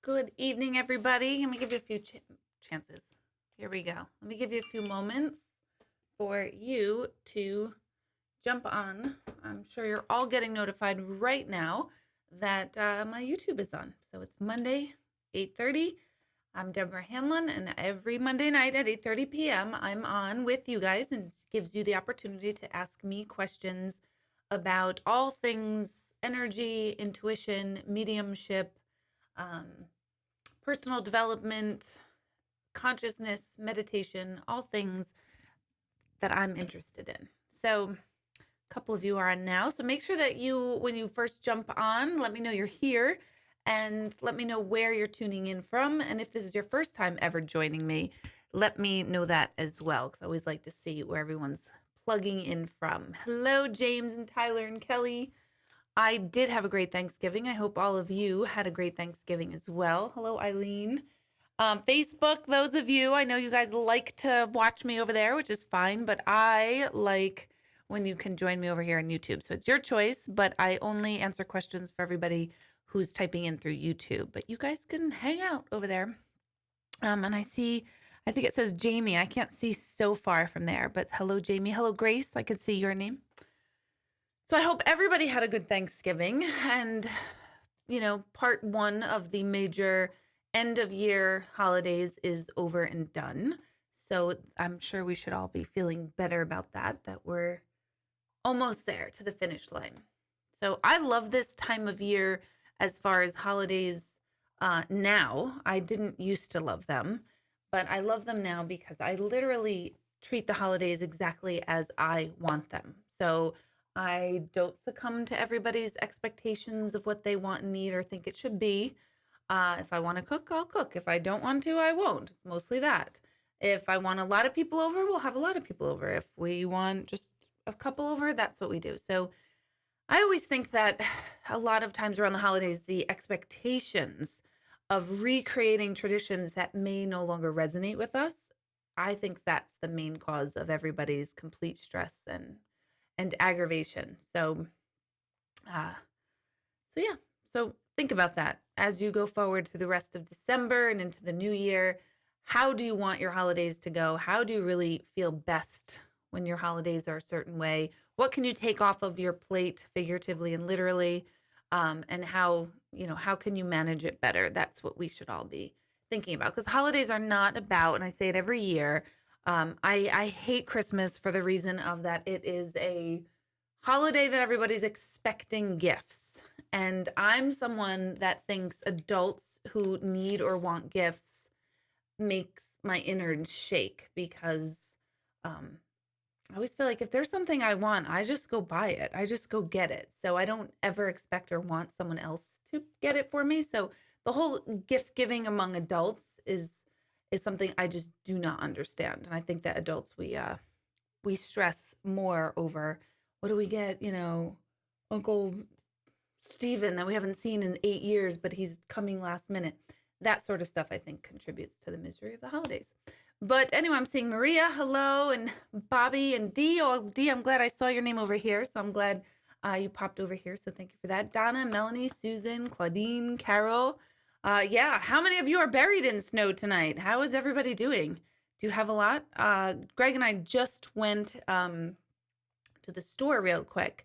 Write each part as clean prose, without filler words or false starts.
Good evening, everybody. Let me give you a few chances. Here we go. Let me give you a few moments for you to jump on. I'm sure you're all getting notified right now that my YouTube is on. So it's Monday, 8:30. I'm Deborah Hanlon, and every Monday night at 8:30 p.m., I'm on with you guys, and it gives you the opportunity to ask me questions about all things energy, intuition, mediumship, um, personal development, consciousness, meditation, all things that I'm interested in. So a couple of you are on now. So make sure that when you first jump on, let me know you're here and let me know where you're tuning in from. And if this is your first time ever joining me, let me know that as well, because I always like to see where everyone's plugging in from. Hello, James and Tyler and Kelly. I did have a great Thanksgiving. I hope all of you had a great Thanksgiving as well. Hello, Eileen. Facebook, those of you, I know you guys like to watch me over there, which is fine, but I like when you can join me over here on YouTube. So it's your choice, but I only answer questions for everybody who's typing in through YouTube. But you guys can hang out over there. And I think it says Jamie. I can't see so far from there, but hello, Jamie. Hello, Grace. I can see your name. So I hope everybody had a good Thanksgiving. And, part one of the major end of year holidays is over and done. So I'm sure we should all be feeling better about that we're almost there to the finish line. So I love this time of year as far as holidays now. I didn't used to love them, but I love them now because I literally treat the holidays exactly as I want them. So I don't succumb to everybody's expectations of what they want and need or think it should be. If I want to cook, I'll cook. If I don't want to, I won't. It's mostly that. If I want a lot of people over, we'll have a lot of people over. If we want just a couple over, that's what we do. So I always think that a lot of times around the holidays, the expectations of recreating traditions that may no longer resonate with us, I think that's the main cause of everybody's complete stress and aggravation. So yeah. So think about that as you go forward through the rest of December and into the new year. How do you want your holidays to go? How do you really feel best when your holidays are a certain way? What can you take off of your plate, figuratively and literally? And how can you manage it better? That's what we should all be thinking about, because holidays are not about, and I say it every year, I hate Christmas for the reason of that it is a holiday that everybody's expecting gifts. And I'm someone that thinks adults who need or want gifts makes my innards shake, because I always feel like if there's something I want, I just go buy it. I just go get it. So I don't ever expect or want someone else to get it for me. So the whole gift giving among adults is something I just do not understand. And I think that adults, we stress more over, what do we get, Uncle Steven that we haven't seen in 8 years, but he's coming last minute. That sort of stuff, I think, contributes to the misery of the holidays. But anyway, I'm seeing Maria, hello, and Bobby and Dee. Oh, Dee, I'm glad I saw your name over here. So I'm glad you popped over here. So thank you for that. Donna, Melanie, Susan, Claudine, Carol. Yeah, how many of you are buried in snow tonight? How is everybody doing? Do you have a lot? Greg and I just went to the store real quick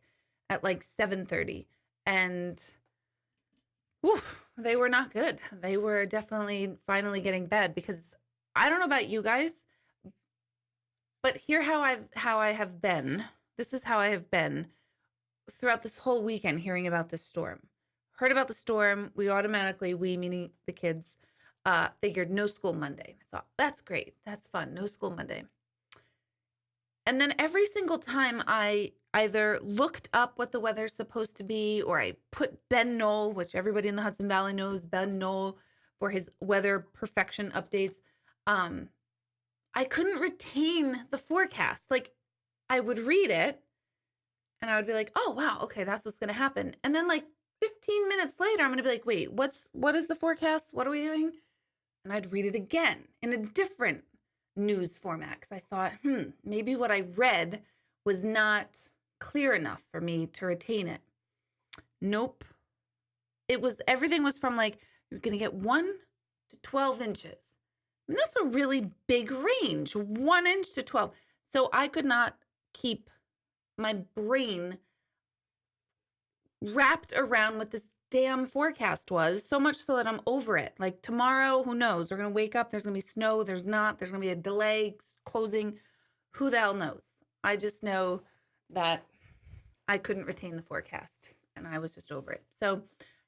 at like 7:30. And they were not good. They were definitely finally getting bad, because I don't know about you guys, but here how I have been. This is how I have been throughout this whole weekend, hearing about this storm. Heard about the storm. We meaning the kids, figured no school Monday. I thought, that's great. That's fun. No school Monday. And then every single time I either looked up what the weather's supposed to be, or I put Ben Knoll, which everybody in the Hudson Valley knows Ben Knoll for his weather perfection updates, I couldn't retain the forecast. Like, I would read it and I would be like, oh, wow, okay, that's what's going to happen. And then like 15 minutes later, I'm going to be like, wait, what is the forecast? What are we doing? And I'd read it again in a different news format, because I thought, maybe what I read was not clear enough for me to retain it. Nope. Everything was from like You're going to get 1 to 12 inches. And that's a really big range, 1 inch to 12. So I could not keep my brain wrapped around what this damn forecast was, so much so that I'm over it. Like tomorrow, who knows? We're going to wake up, there's going to be snow, there's going to be a delay, closing. Who the hell knows? I just know that I couldn't retain the forecast and I was just over it. So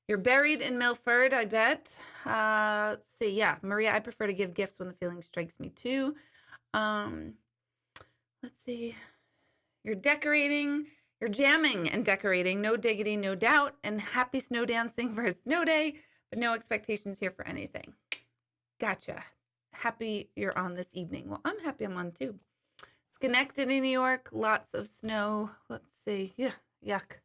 you're buried in Milford, I bet. Let's see. Yeah, Maria, I prefer to give gifts when the feeling strikes me too. Let's see. You're decorating, you're jamming and decorating. No diggity, no doubt. And happy snow dancing for a snow day, but no expectations here for anything. Gotcha. Happy you're on this evening. Well, I'm happy I'm on too. Schenectady, New York, lots of snow. Let's see. Yeah, yuck.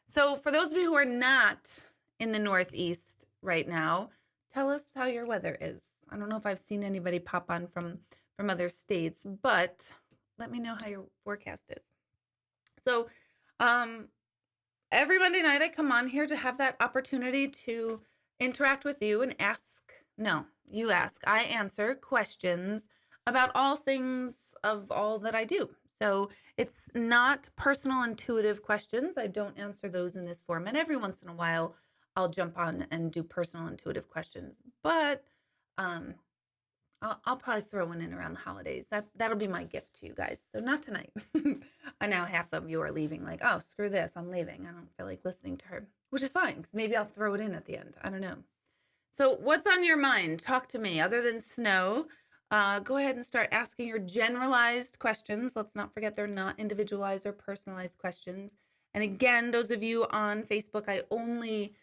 So for those of you who are not in the Northeast right now, tell us how your weather is. I don't know if I've seen anybody pop on from other states, but let me know how your forecast is. So every Monday night I come on here to have that opportunity to interact with you and you ask. I answer questions about all things of all that I do. So it's not personal intuitive questions. I don't answer those in this format. Every once in a while, I'll jump on and do personal intuitive questions, but I'll probably throw one in around the holidays. That'll be my gift to you guys. So not tonight. I know half of you are leaving like, oh, screw this. I'm leaving. I don't feel like listening to her, which is fine because maybe I'll throw it in at the end. I don't know. So what's on your mind? Talk to me. Other than snow, go ahead and start asking your generalized questions. Let's not forget they're not individualized or personalized questions. And again, those of you on Facebook, I only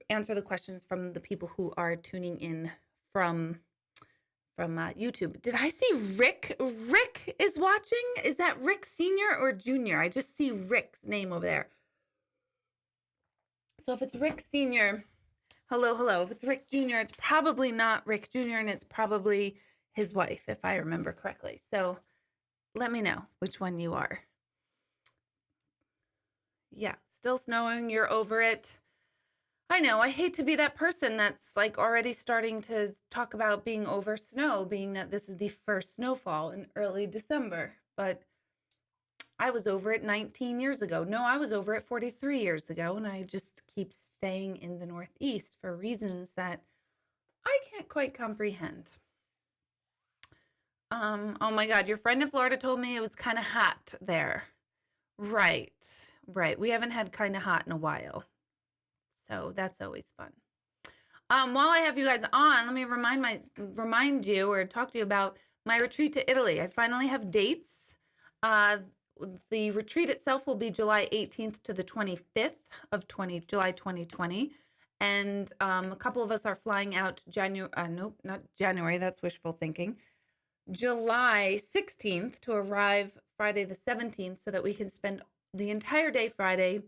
answer the questions from the people who are tuning in from YouTube. Did I see Rick? Rick is watching? Is that Rick Sr. or Jr.? I just see Rick's name over there. So if it's Rick Sr., hello. If it's Rick Jr., it's probably not Rick Jr., and it's probably his wife, if I remember correctly. So let me know which one you are. Yeah, still snowing. You're over it. I know. I hate to be that person that's like already starting to talk about being over snow, being that this is the first snowfall in early December. But I was over it 19 years ago. No, I was over it 43 years ago, and I just keep staying in the Northeast for reasons that I can't quite comprehend. Oh my God, your friend in Florida told me it was kind of hot there. Right. We haven't had kind of hot in a while. So that's always fun. While I have you guys on, let me remind you or talk to you about my retreat to Italy. I finally have dates. The retreat itself will be July 18th to the 25th of July 2020. And a couple of us are flying out not January, that's wishful thinking. July 16th to arrive Friday the 17th so that we can spend the entire day Friday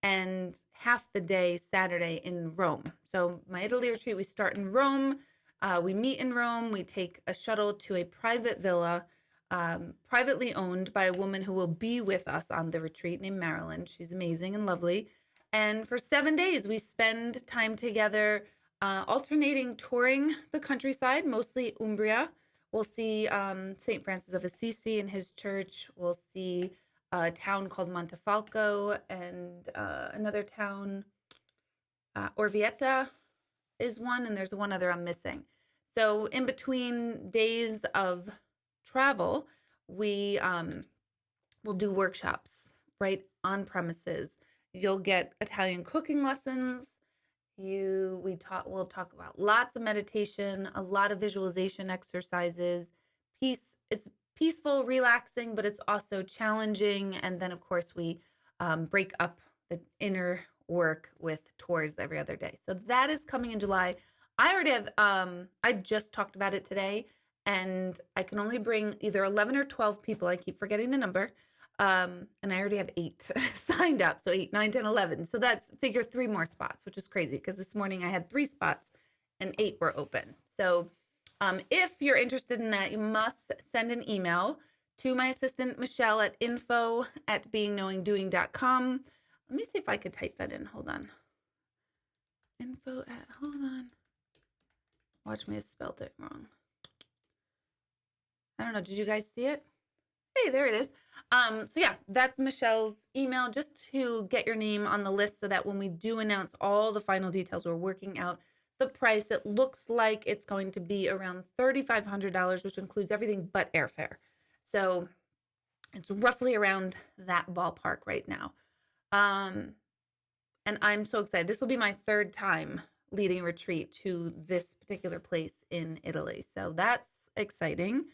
and half the day Saturday in Rome. So my Italy retreat, we start in Rome. We meet in Rome. We take a shuttle to a private villa, privately owned by a woman who will be with us on the retreat named Marilyn. She's amazing and lovely. And for 7 days, we spend time together, alternating touring the countryside, mostly Umbria. We'll see St. Francis of Assisi and his church. We'll see a town called Montefalco and another town, Orvieta is one, and there's one other I'm missing. So in between days of travel, we will do workshops right on premises. You'll get Italian cooking lessons. We'll talk about lots of meditation, a lot of visualization exercises. It's peaceful, relaxing, but it's also challenging. And then, of course, we break up the inner work with tours every other day. So that is coming in July. I already have, I just talked about it today, and I can only bring either 11 or 12 people. I keep forgetting the number. And I already have 8 signed up. So 8, 9, 10, 11. So that's figure 3 more spots, which is crazy because this morning I had 3 spots and 8 were open. So if you're interested in that, you must send an email to my assistant, Michelle, at info@beingknowingdoing.com. Let me see if I could type that in. Hold on. Watch me have spelled it wrong. I don't know. Did you guys see it? Hey, there it is. So yeah, that's Michelle's email, just to get your name on the list so that when we do announce all the final details, we're working out the price. It looks like it's going to be around $3,500, which includes everything but airfare. So it's roughly around that ballpark right now. And I'm so excited. This will be my third time leading a retreat to this particular place in Italy. So that's exciting.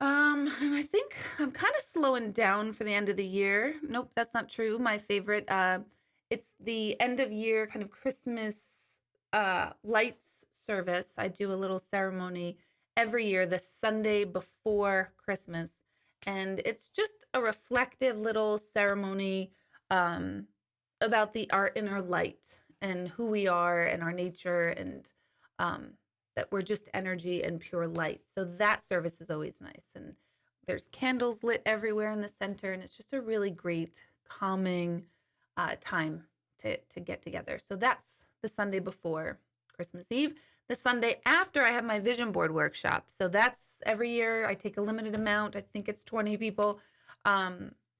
And I think I'm kind of slowing down for the end of the year. Nope, that's not true. My favorite, it's the end of year kind of Christmas lights service. I do a little ceremony every year, the Sunday before Christmas. And it's just a reflective little ceremony about our inner light and who we are and our nature, and that we're just energy and pure light. So that service is always nice. And there's candles lit everywhere in the center. And it's just a really great, calming time to get together. So that's the Sunday before Christmas Eve. The Sunday after, I have my vision board workshop. So that's every year. I take a limited amount. I think it's 20 people.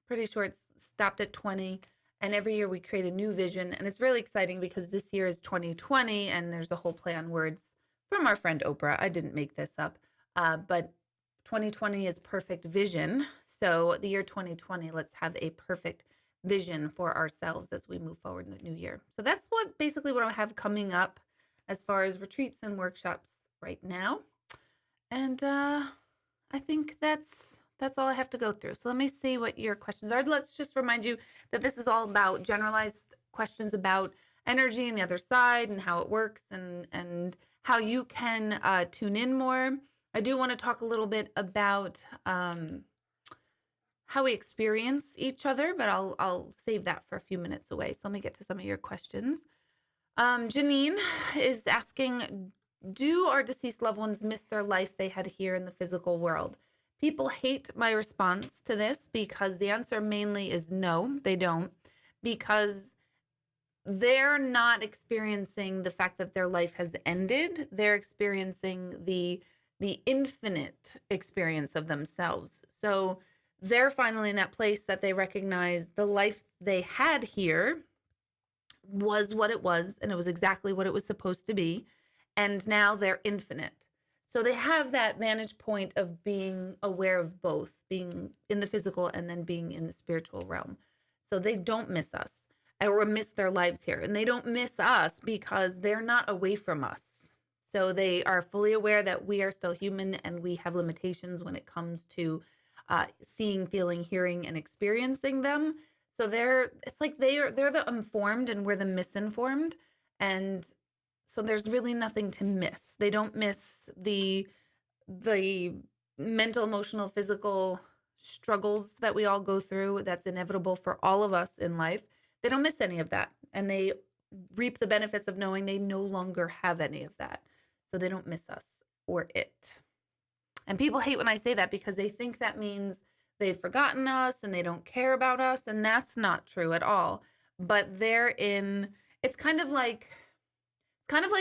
Pretty sure it's stopped at 20. And every year we create a new vision. And it's really exciting because this year is 2020 and there's a whole play on words from our friend Oprah. I didn't make this up, but 2020 is perfect vision. So the year 2020, let's have a perfect vision for ourselves as we move forward in the new year. So that's basically what I have coming up as far as retreats and workshops right now. And I think that's all I have to go through. So let me see what your questions are. Let's just remind you that this is all about generalized questions about energy and the other side and how it works, and how you can tune in more. I do want to talk a little bit about how we experience each other, but I'll save that for a few minutes away. So let me get to some of your questions. Janine is asking, do our deceased loved ones miss their life they had here in the physical world? People hate my response to this because the answer mainly is no, they don't, because they're not experiencing the fact that their life has ended. They're experiencing the infinite experience of themselves. So they're finally in that place that they recognize the life they had here was what it was, and it was exactly what it was supposed to be. And now they're infinite. So they have that vantage point of being aware of both, being in the physical and then being in the spiritual realm. So they don't miss us or miss their lives here. And they don't miss us because they're not away from us. So they are fully aware that we are still human and we have limitations when it comes to seeing, feeling, hearing, and experiencing them. So they're the informed and we're the misinformed. And so there's really nothing to miss. They don't miss the mental, emotional, physical struggles that we all go through. That's inevitable for all of us in life. They don't miss any of that. And they reap the benefits of knowing they no longer have any of that. So they don't miss us or it. And people hate when I say that because they think that means they've forgotten us and they don't care about us. And that's not true at all. But it's kind of like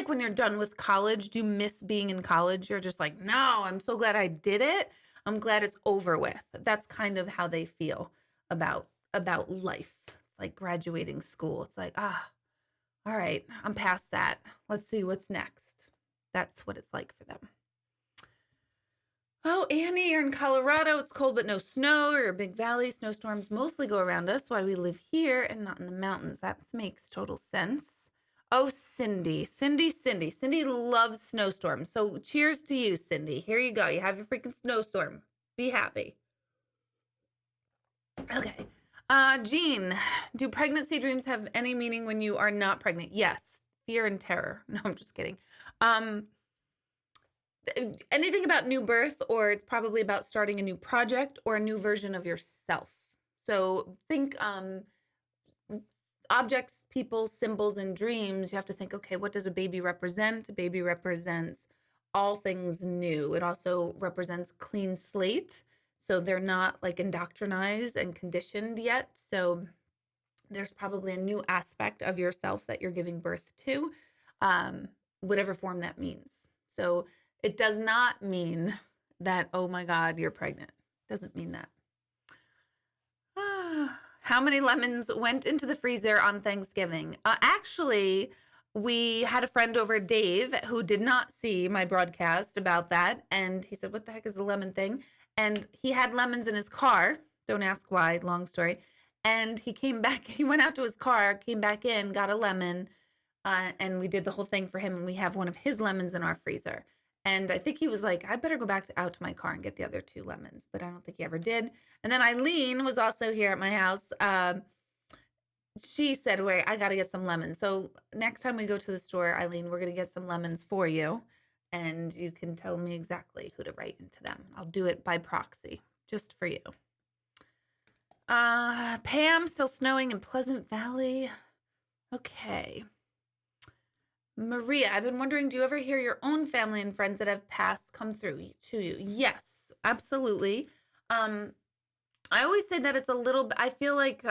when you're done with college. Do you miss being in college? You're just like, no, I'm so glad I did it. I'm glad it's over with. That's kind of how they feel about life. It's like graduating school. It's like, all right, I'm past that. Let's see what's next. That's what it's like for them. Oh, Annie, you're in Colorado. It's cold, but no snow. You're a big valley. Snowstorms mostly go around us. Why we live here and not in the mountains. That makes total sense. Oh, Cindy loves snowstorms. So cheers to you, Cindy. Here you go. You have your freaking snowstorm. Be happy. Okay. Jean, do pregnancy dreams have any meaning when you are not pregnant? Yes. Fear and terror. No, I'm just kidding. Anything about new birth, or it's probably about starting a new project or a new version of yourself. So think objects, people, symbols, and dreams. You have to think, okay, what does a baby represent? A baby represents all things new. It also represents clean slate. So they're not like indoctrinized and conditioned yet. So there's probably a new aspect of yourself that you're giving birth to, whatever form that means. So it does not mean that, oh my God, you're pregnant. It doesn't mean that. How many lemons went into the freezer on Thanksgiving? Actually, we had a friend over, Dave, who did not see my broadcast about that. And he said, what the heck is the lemon thing? And he had lemons in his car. Don't ask why, long story. And he came back, he went out to his car, came back in, got a lemon, and we did the whole thing for him. And we have one of his lemons in our freezer. And I think he was like, I better go back out to my car and get the other 2 lemons. But I don't think he ever did. And then Eileen was also here at my house. She said, wait, I got to get some lemons. So next time we go to the store, Eileen, we're going to get some lemons for you. And you can tell me exactly who to write into them. I'll do it by proxy, just for you. Pam, still snowing in Pleasant Valley. Okay. Maria, I've been wondering, do you ever hear your own family and friends that have passed come through to you? Yes, absolutely. I always say that it's a little bit, I feel like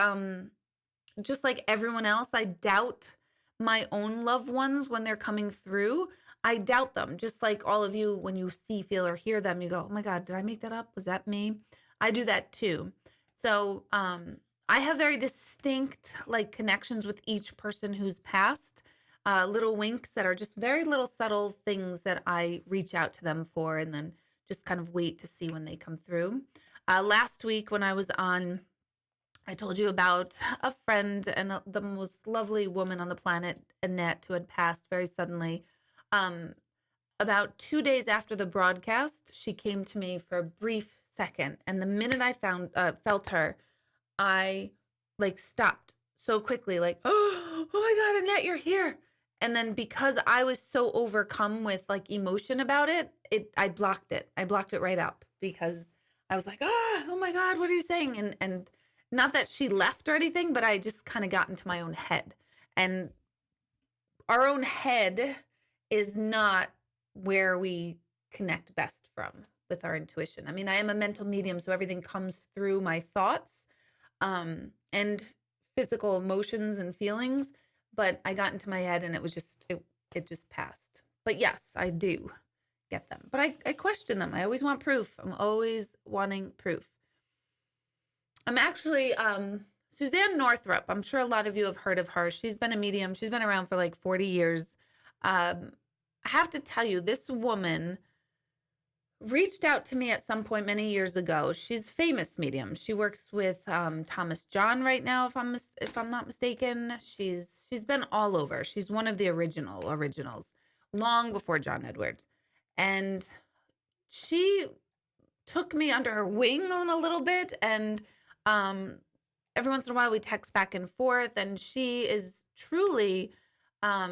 just like everyone else, I doubt my own loved ones when they're coming through. I doubt them. Just like all of you, when you see, feel, or hear them, you go, oh my God, did I make that up? Was that me? I do that too. So I have very distinct like connections with each person who's passed. Little winks that are just very little subtle things that I reach out to them for, and then just kind of wait to see when they come through. Last week when I was on, I told you about a friend and the most lovely woman on the planet, Annette, who had passed very suddenly. About 2 days after the broadcast, she came to me for a brief second, and the minute I felt her, I like stopped so quickly, like, oh my God, Annette, you're here. And then because I was so overcome with like emotion about it, I blocked it. I blocked it right up because I was like, oh my God, what are you saying? And not that she left or anything, but I just kind of got into my own head. And our own head is not where we connect best from with our intuition. I mean, I am a mental medium, so everything comes through my thoughts and physical emotions and feelings. But I got into my head and it was just, it just passed. But yes, I do get them. But I question them. I always want proof. I'm always wanting proof. I'm actually, Suzanne Northrup. I'm sure a lot of you have heard of her. She's been a medium. She's been around for like 40 years. I have to tell you, this woman reached out to me at some point many years ago. She's famous medium. She works with Thomas John right now, if I'm not mistaken. She's been all over. She's one of the originals, long before John Edwards. And she took me under her wing a little bit, and every once in a while we text back and forth, and she is truly a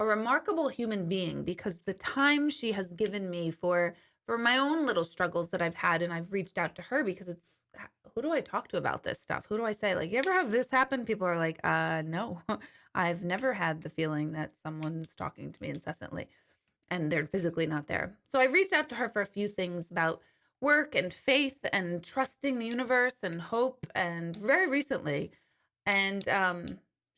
remarkable human being, because the time she has given me for my own little struggles that I've had, and I've reached out to her because it's, who do I talk to about this stuff? Who do I say, like, you ever have this happen? People are like, no, I've never had the feeling that someone's talking to me incessantly and they're physically not there. So I reached out to her for a few things about work and faith and trusting the universe and hope, and very recently. And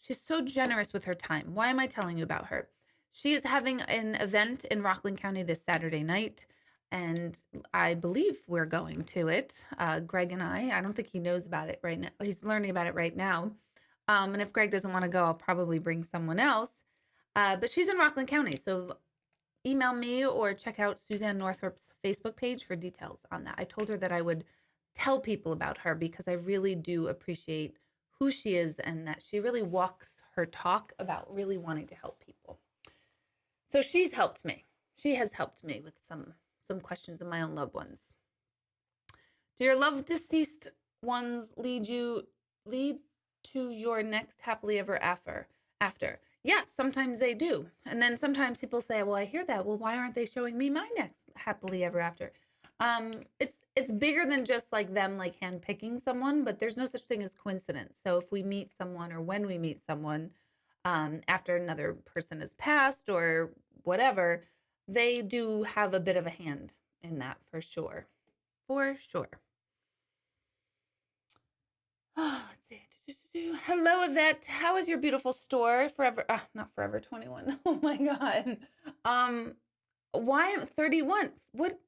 she's so generous with her time. Why am I telling you about her? She is having an event in Rockland County this Saturday night, and I believe we're going to it. Greg and I don't think he knows about it right now. He's learning about it right now. And if Greg doesn't want to go, I'll probably bring someone else. But she's in Rockland County, so email me or check out Suzanne Northrup's Facebook page for details on that. I told her that I would tell people about her because I really do appreciate who she is, and that she really walks her talk about really wanting to help people. So she's helped me. She has helped me with some questions of my own loved ones. Do your loved deceased ones lead to your next happily ever after? Yes, sometimes they do. And then sometimes people say, well, I hear that. Well, why aren't they showing me my next happily ever after? It's bigger than just like them like handpicking someone, but there's no such thing as coincidence. So if we meet someone, or when we meet someone after another person has passed or whatever, they do have a bit of a hand in that for sure. For sure. Oh, let's see. Hello, Yvette. How is your beautiful store? Not Forever 21. Oh my God. Why am 31? What?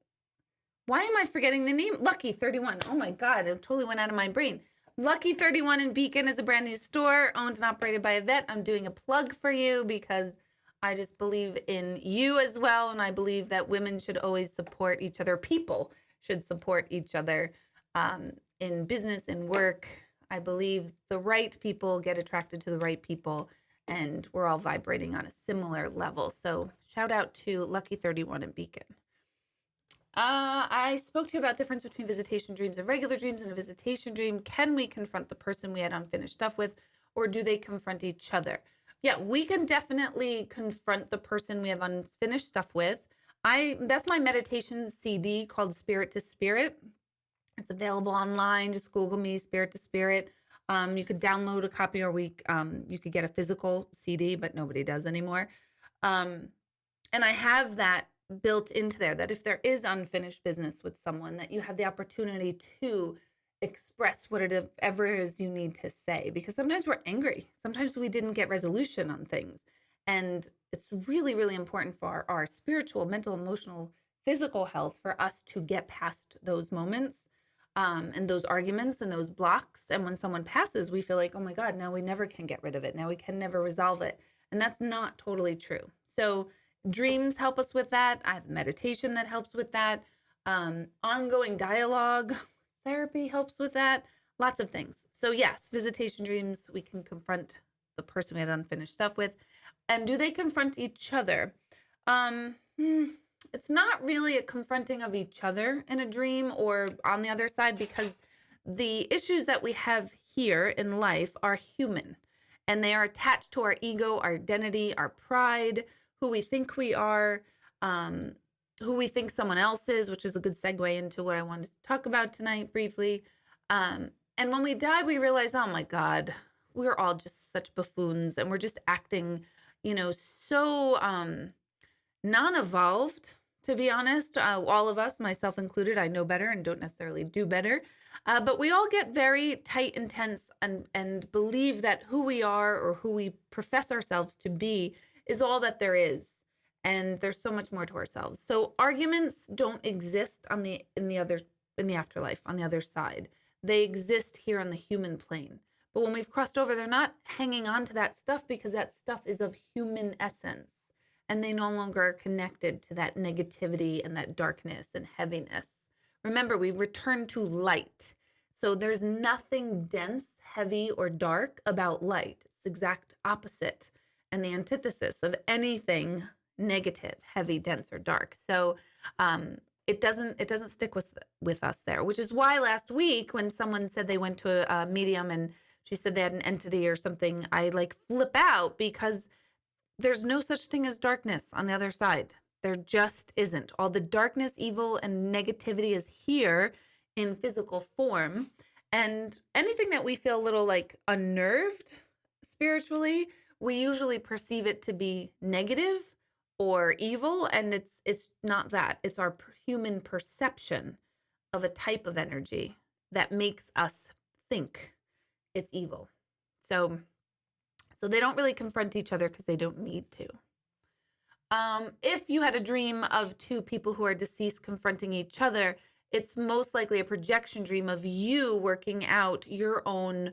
Why am I forgetting the name? Lucky 31. Oh my God, it totally went out of my brain. Lucky 31 in Beacon is a brand new store owned and operated by a vet. I'm doing a plug for you because I just believe in you as well. And I believe that women should always support each other. People should support each other in business and work. I believe the right people get attracted to the right people, and we're all vibrating on a similar level. So shout out to Lucky 31 in Beacon. I spoke to you about the difference between visitation dreams and regular dreams. In a visitation dream, can we confront the person we had unfinished stuff with, or do they confront each other? Yeah, we can definitely confront the person we have unfinished stuff with. That's my meditation CD called Spirit to Spirit. It's available online. Just Google me, Spirit to Spirit. You could download a copy, or you could get a physical CD, but nobody does anymore. And I have that built into there, that if there is unfinished business with someone, that you have the opportunity to express whatever it is you need to say, because sometimes we're angry. Sometimes we didn't get resolution on things. And it's really, really important for our spiritual, mental, emotional, physical health for us to get past those moments and those arguments and those blocks. And when someone passes, we feel like, oh my God, now we never can get rid of it. Now we can never resolve it. And that's not totally true. So dreams help us with that. I have meditation that helps with that. Ongoing dialogue therapy helps with that. Lots of things. So yes, visitation dreams, we can confront the person we had unfinished stuff with. And do they confront each other? It's not really a confronting of each other in a dream or on the other side, because the issues that we have here in life are human, and they are attached to our ego, our identity, our pride, who we think we are, who we think someone else is, which is a good segue into what I wanted to talk about tonight briefly. And when we die, we realize, oh my God, we're all just such buffoons, and we're just acting, so non-evolved, to be honest. All of us, myself included, I know better and don't necessarily do better. But we all get very tight and tense and believe that who we are, or who we profess ourselves to be, is all that there is. And there's so much more to ourselves. So arguments don't exist in the afterlife, on the other side. They exist here on the human plane. But when we've crossed over, they're not hanging on to that stuff, because that stuff is of human essence. And they no longer are connected to that negativity and that darkness and heaviness. Remember, we return to light. So there's nothing dense, heavy, or dark about light. It's the exact opposite and the antithesis of anything negative, heavy, dense, or dark. So it doesn't stick with us there, which is why last week when someone said they went to a medium and she said they had an entity or something, I flip out, because there's no such thing as darkness on the other side. There just isn't. All the darkness, evil, and negativity is here in physical form. And anything that we feel a little unnerved spiritually, we usually perceive it to be negative or evil. And it's not that. It's our human perception of a type of energy that makes us think it's evil. So they don't really confront each other because they don't need to. If you had a dream of two people who are deceased confronting each other, it's most likely a projection dream of you working out your own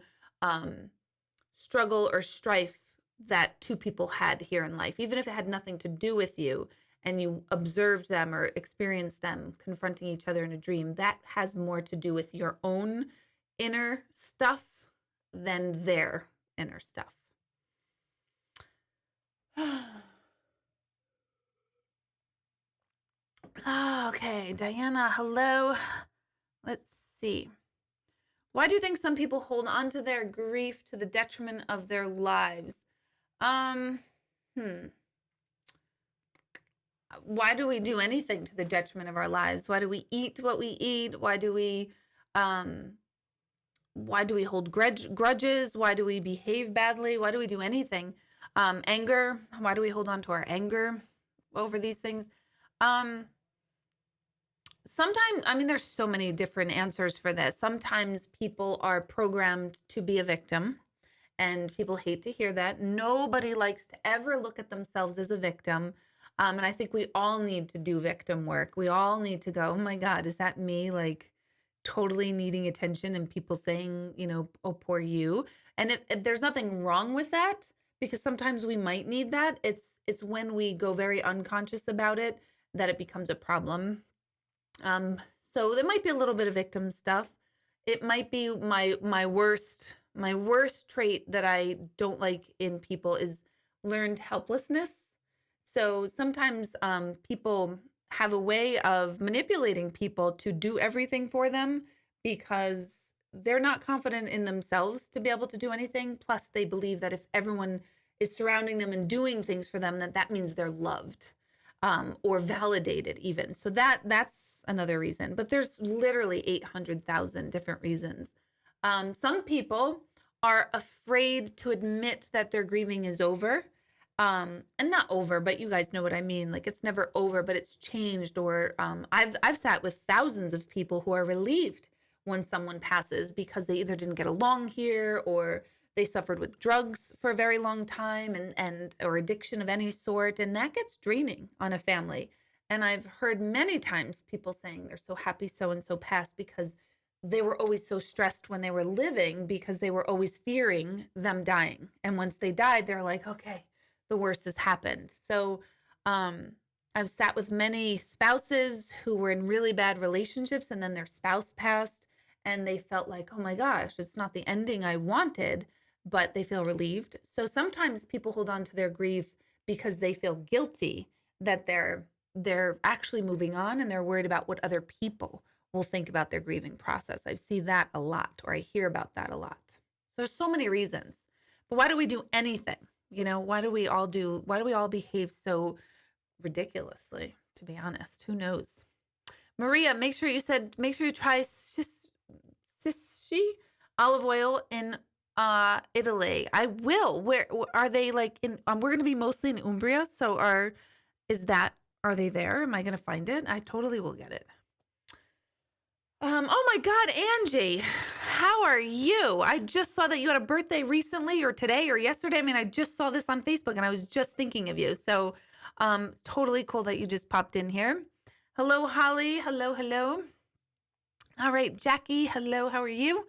struggle or strife that two people had here in life, even if it had nothing to do with you and you observed them or experienced them confronting each other in a dream. That has more to do with your own inner stuff than their inner stuff. Okay, Diana, hello. Let's see. Why do you think some people hold on to their grief to the detriment of their lives? Why do we do anything to the detriment of our lives? Why do we eat what we eat? Why do we hold grudges? Why do we behave badly? Why do we do anything? Anger. Why do we hold on to our anger over these things? Sometimes, there's so many different answers for this. Sometimes people are programmed to be a victim, and people hate to hear that. Nobody likes to ever look at themselves as a victim. And I think we all need to do victim work. We all need to go, oh my God, is that me? Like totally needing attention and people saying, oh, poor you. And there's nothing wrong with that because sometimes we might need that. It's when we go very unconscious about it that it becomes a problem. So there might be a little bit of victim stuff. It might be my worst trait that I don't like in people is learned helplessness. So sometimes people have a way of manipulating people to do everything for them because they're not confident in themselves to be able to do anything. Plus, they believe that if everyone is surrounding them and doing things for them, that means they're loved or validated even. So that's another reason. But there's literally 800,000 different reasons. Some people are afraid to admit that their grieving is over. And not over, but you guys know what I mean. Like it's never over, but it's changed. Or I've sat with thousands of people who are relieved when someone passes because they either didn't get along here or they suffered with drugs for a very long time and or addiction of any sort, and that gets draining on a family. And I've heard many times people saying they're so happy so and so passed because they were always so stressed when they were living because they were always fearing them dying. And once they died, they're like, okay, the worst has happened. So I've sat with many spouses who were in really bad relationships and then their spouse passed and they felt like, oh my gosh, it's not the ending I wanted, but they feel relieved. So sometimes people hold on to their grief because they feel guilty that they're actually moving on and they're worried about what other people will think about their grieving process. I see that a lot, or I hear about that a lot. There's so many reasons. But why do we do anything? Why do we all behave so ridiculously, to be honest? Who knows? Maria, make sure you try shishi olive oil in Italy. I will. Where are they like in we're going to be mostly in Umbria, so are they there? Am I going to find it? I totally will get it. Oh my God, Angie, how are you? I just saw that you had a birthday recently or today or yesterday. I mean, I just saw this on Facebook and I was just thinking of you. So, totally cool that you just popped in here. Hello, Holly. Hello. All right, Jackie. Hello, how are you?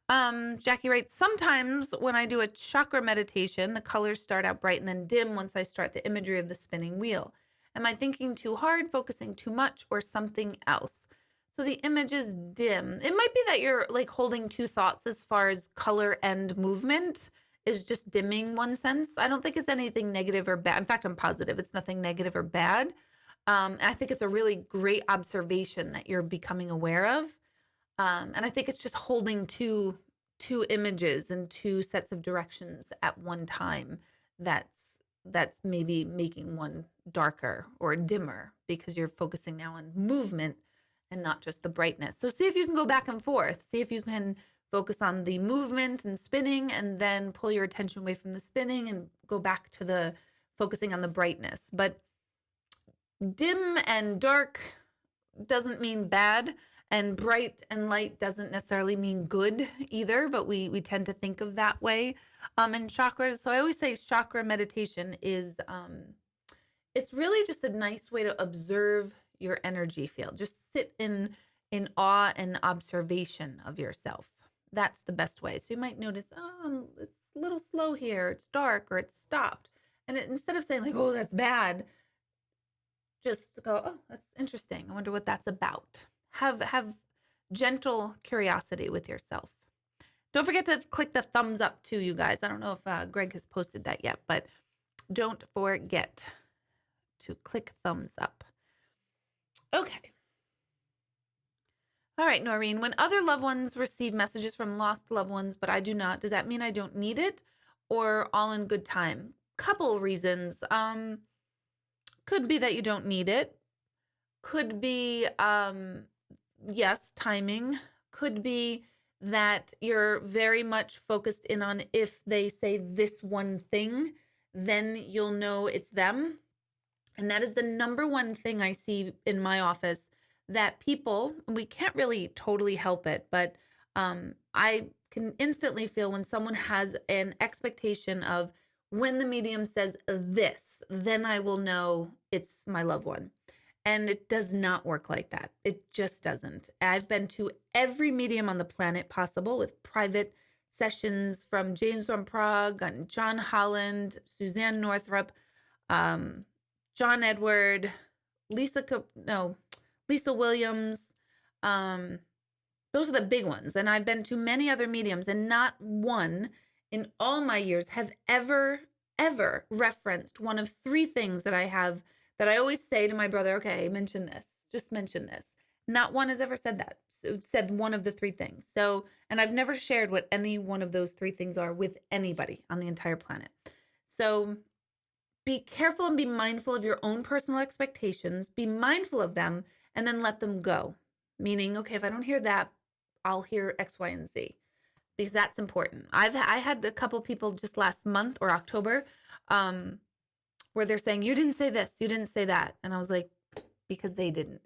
Jackie writes, sometimes when I do a chakra meditation, the colors start out bright and then dim once I start the imagery of the spinning wheel. Am I thinking too hard, focusing too much, or something else? So the image is dim. It might be that you're like holding two thoughts as far as color and movement is just dimming one sense. I don't think it's anything negative or bad. In fact, I'm positive it's nothing negative or bad. I think it's a really great observation that you're becoming aware of. And I think it's just holding two images and two sets of directions at one time that's maybe making one darker or dimmer because you're focusing now on movement and not just the brightness. So see if you can go back and forth. See if you can focus on the movement and spinning and then pull your attention away from the spinning and go back to the focusing on the brightness. But dim and dark doesn't mean bad, and bright and light doesn't necessarily mean good either, but we tend to think of that way in chakras. So I always say chakra meditation is it's really just a nice way to observe your energy field. Just sit in awe and observation of yourself. That's the best way. So you might notice, oh, it's a little slow here, it's dark, or it's stopped. And instead of saying like, oh, that's bad, just go, oh, that's interesting. I wonder what that's about. Have gentle curiosity with yourself. Don't forget to click the thumbs up too, you guys. I don't know if Greg has posted that yet, but don't forget to click thumbs up. Okay. All right, Noreen, when other loved ones receive messages from lost loved ones, but I do not, does that mean I don't need it or all in good time? Couple reasons. Could be that you don't need it. Could be, yes, timing. Could be that you're very much focused in on if they say this one thing, then you'll know it's them. And that is the number one thing I see in my office, that people, we can't really totally help it, but I can instantly feel when someone has an expectation of when the medium says this, then I will know it's my loved one. And it does not work like that. It just doesn't. I've been to every medium on the planet possible with private sessions from James from Prague and John Holland, Suzanne Northrup, um, John Edward, Lisa Williams. Um, those are the big ones. And I've been to many other mediums, and not one in all my years have ever referenced one of three things that I have that I always say to my brother, okay, mention this, just mention this. Not one has ever said that. So said one of the three things. So, and I've never shared what any one of those three things are with anybody on the entire planet. So be careful and be mindful of your own personal expectations, be mindful of them, and then let them go. Meaning, okay, if I don't hear that, I'll hear X, Y, and Z, because that's important. I had a couple people just last month or October, where they're saying, you didn't say this, you didn't say that. And I was like, because they didn't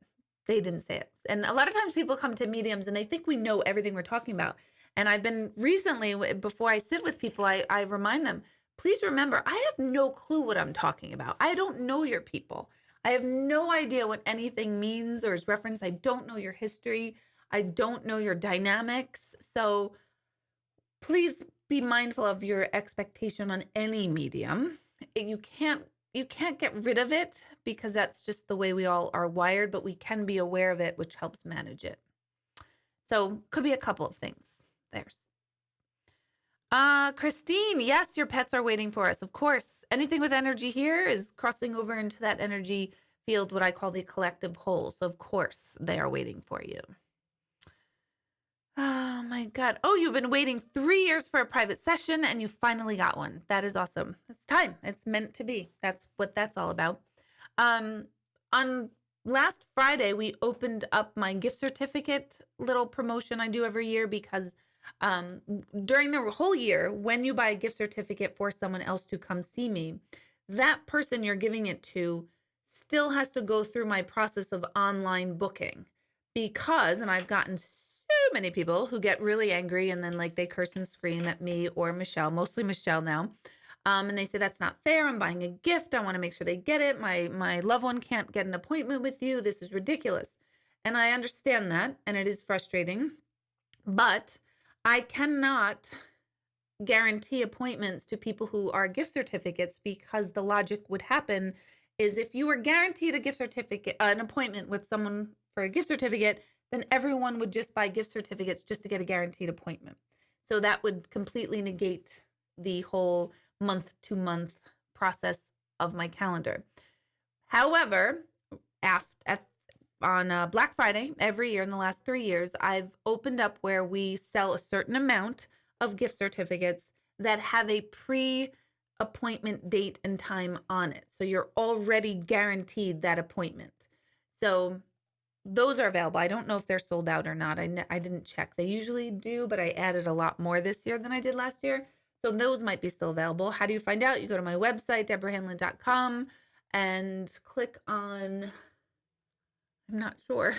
say it. And a lot of times people come to mediums and they think we know everything we're talking about. And I've been recently, before I sit with people, I remind them, please remember, I have no clue what I'm talking about. I don't know your people. I have no idea what anything means or is referenced. I don't know your history. I don't know your dynamics. So please be mindful of your expectation on any medium. You can't get rid of it, because that's just the way we all are wired, but we can be aware of it, which helps manage it. So could be a couple of things. There's Christine, yes, your pets are waiting for us. Of course, anything with energy here is crossing over into that energy field, what I call the collective whole. So of course they are waiting for you. Oh my God. Oh, you've been waiting 3 years for a private session and you finally got one. That is awesome. It's time. It's meant to be. That's what that's all about. On last Friday, we opened up my gift certificate little promotion I do every year, because during the whole year, when you buy a gift certificate for someone else to come see me, that person you're giving it to still has to go through my process of online booking, because, and I've gotten so many people who get really angry and then like they curse and scream at me or Michelle, mostly Michelle now. And they say, that's not fair. I'm buying a gift. I want to make sure they get it. My loved one can't get an appointment with you. This is ridiculous. And I understand that. And it is frustrating, but I cannot guarantee appointments to people who are gift certificates, because the logic would happen is if you were guaranteed a gift certificate, an appointment with someone for a gift certificate, then everyone would just buy gift certificates just to get a guaranteed appointment. So that would completely negate the whole month-to-month process of my calendar. However, on Black Friday every year in the last 3 years, I've opened up where we sell a certain amount of gift certificates that have a pre-appointment date and time on it. So you're already guaranteed that appointment. So those are available. I don't know if they're sold out or not. I didn't check. They usually do, but I added a lot more this year than I did last year. So those might be still available. How do you find out? You go to my website, deborahhanlon.com, and click on, I'm not sure.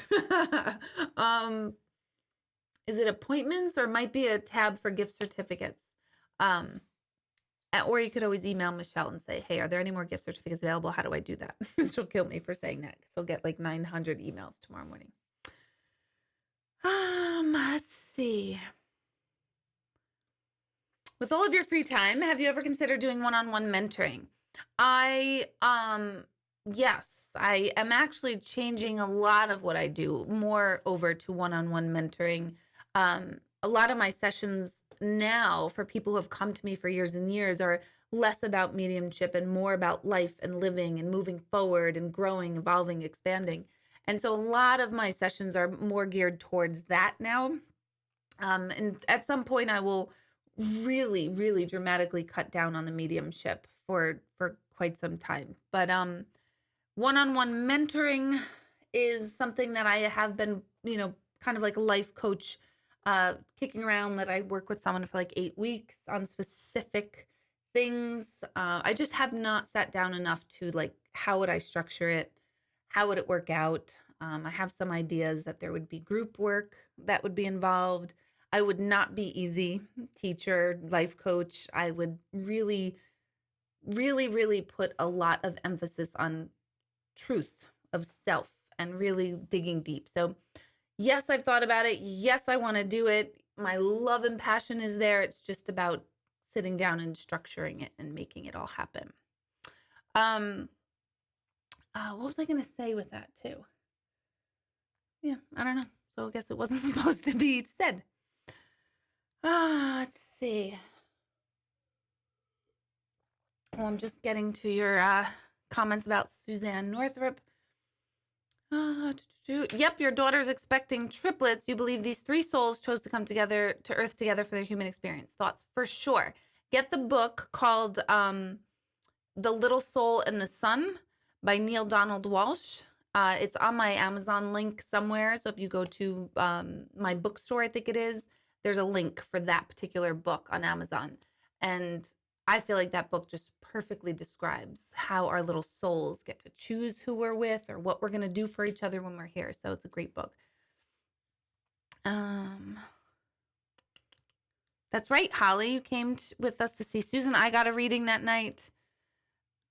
Is it appointments, or might be a tab for gift certificates? Or you could always email Michelle and say, hey, are there any more gift certificates available? How do I do that? She'll kill me for saying that, because I'll get like 900 emails tomorrow morning. Let's see. With all of your free time, have you ever considered doing one-on-one mentoring? Yes, I am actually changing a lot of what I do more over to one-on-one mentoring. A lot of my sessions now for people who have come to me for years and years are less about mediumship and more about life and living and moving forward and growing, evolving, expanding. And so a lot of my sessions are more geared towards that now. And at some point I will really, really dramatically cut down on the mediumship for quite some time. But one-on-one mentoring is something that I have been, kind of like a life coach, kicking around, that I work with someone for like 8 weeks on specific things. I just have not sat down enough to like, how would I structure it? How would it work out? I have some ideas that there would be group work that would be involved. I would not be easy teacher, life coach. I would really, really, really put a lot of emphasis on truth of self and really digging deep. So yes, I've thought about it. Yes, I want to do it. My love and passion is there. It's just about sitting down and structuring it and making it all happen. Um, what was I going to say with that too? Yeah, I don't know. So I guess it wasn't supposed to be said. Let's see. Well, I'm just getting to your comments about Suzanne Northrup. Yep, your daughter's expecting triplets. You believe these three souls chose to come together to Earth together for their human experience. Thoughts? For sure. Get the book called The Little Soul and the Sun by Neil Donald Walsh. It's on my Amazon link somewhere. So if you go to my bookstore, I think it is, there's a link for that particular book on Amazon. And I feel like that book just perfectly describes how our little souls get to choose who we're with or what we're going to do for each other when we're here. So it's a great book. That's right, Holly. You came with us to see Susan. I got a reading that night.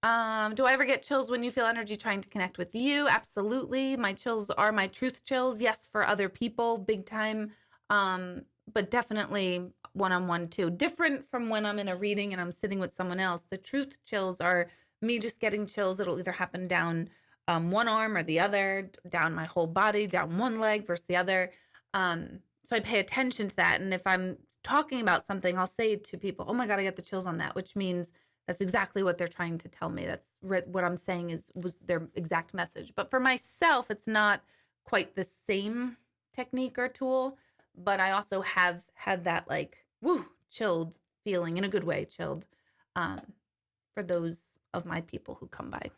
Do I ever get chills when you feel energy trying to connect with you? Absolutely. My chills are my truth chills. Yes, for other people, big time. But definitely one-on-one too. Different from when I'm in a reading and I'm sitting with someone else. The truth chills are me just getting chills. It'll either happen down one arm or the other, down my whole body, down one leg versus the other. So I pay attention to that. And if I'm talking about something, I'll say to people, oh my God, I got the chills on that, which means that's exactly what they're trying to tell me. That's what I'm saying was their exact message. But for myself, it's not quite the same technique or tool, but I also have had that like, woo, chilled feeling in a good way, chilled, for those of my people who come by.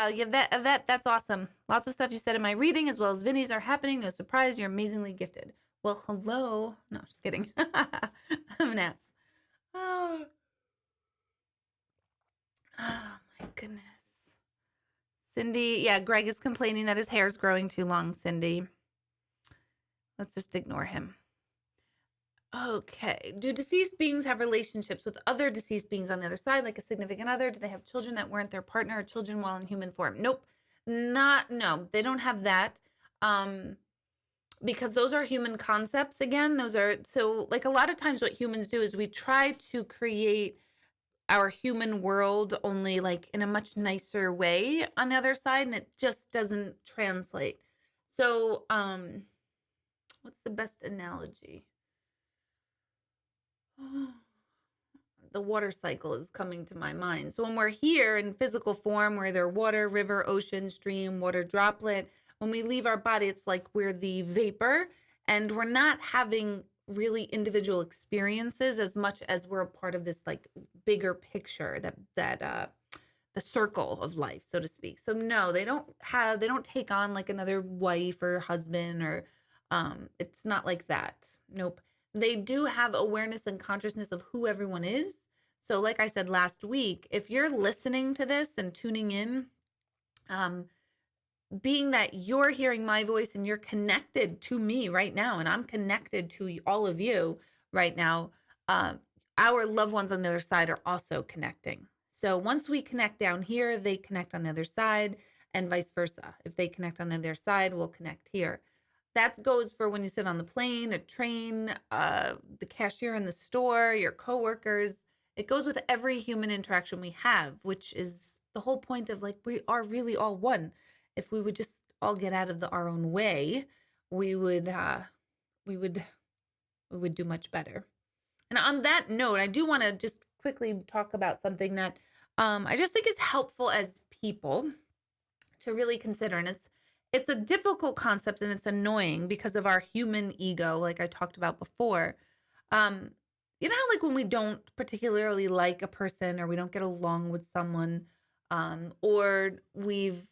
Yvette, that's awesome. Lots of stuff you said in my reading as well as Vinny's are happening. No surprise, you're amazingly gifted. Well, hello. No, just kidding. I'm an ass. Oh, my goodness. Cindy, yeah, Greg is complaining that his hair is growing too long, Cindy. Let's just ignore him. Okay. Do deceased beings have relationships with other deceased beings on the other side, like a significant other? Do they have children that weren't their partner or children while in human form? Nope. No, they don't have that. Because those are human concepts again. So like a lot of times what humans do is we try to create our human world only like in a much nicer way on the other side, and it just doesn't translate. So what's the best analogy? The water cycle is coming to my mind. So when we're here in physical form, we're either water, river, ocean, stream, water droplet. When we leave our body, it's like we're the vapor and we're not having really individual experiences as much as we're a part of this like bigger picture, that the circle of life, so to speak. So no, they don't take on like another wife or husband or it's not like that. Nope. They do have awareness and consciousness of who everyone is. So like I said last week, if you're listening to this and tuning in, being that you're hearing my voice and you're connected to me right now, and I'm connected to all of you right now, our loved ones on the other side are also connecting. So once we connect down here, they connect on the other side and vice versa. If they connect on the other side, we'll connect here. That goes for when you sit on the plane, a train, the cashier in the store, your coworkers. It goes with every human interaction we have, which is the whole point of like, we are really all one. If we would just all get out of our own way, we would do much better. And on that note, I do want to just quickly talk about something that I just think is helpful as people to really consider. And it's a difficult concept and it's annoying because of our human ego, like I talked about before. You know how like when we don't particularly like a person or we don't get along with someone, or we've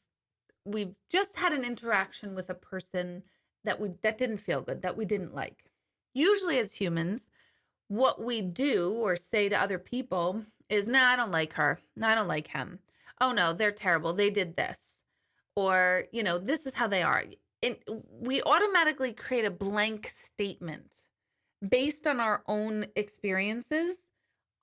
just had an interaction with a person that didn't feel good, that we didn't like. Usually as humans, what we do or say to other people is, nah, I don't like her. No, I don't like him. Oh no, they're terrible. They did this. Or, this is how they are. And we automatically create a blank statement based on our own experiences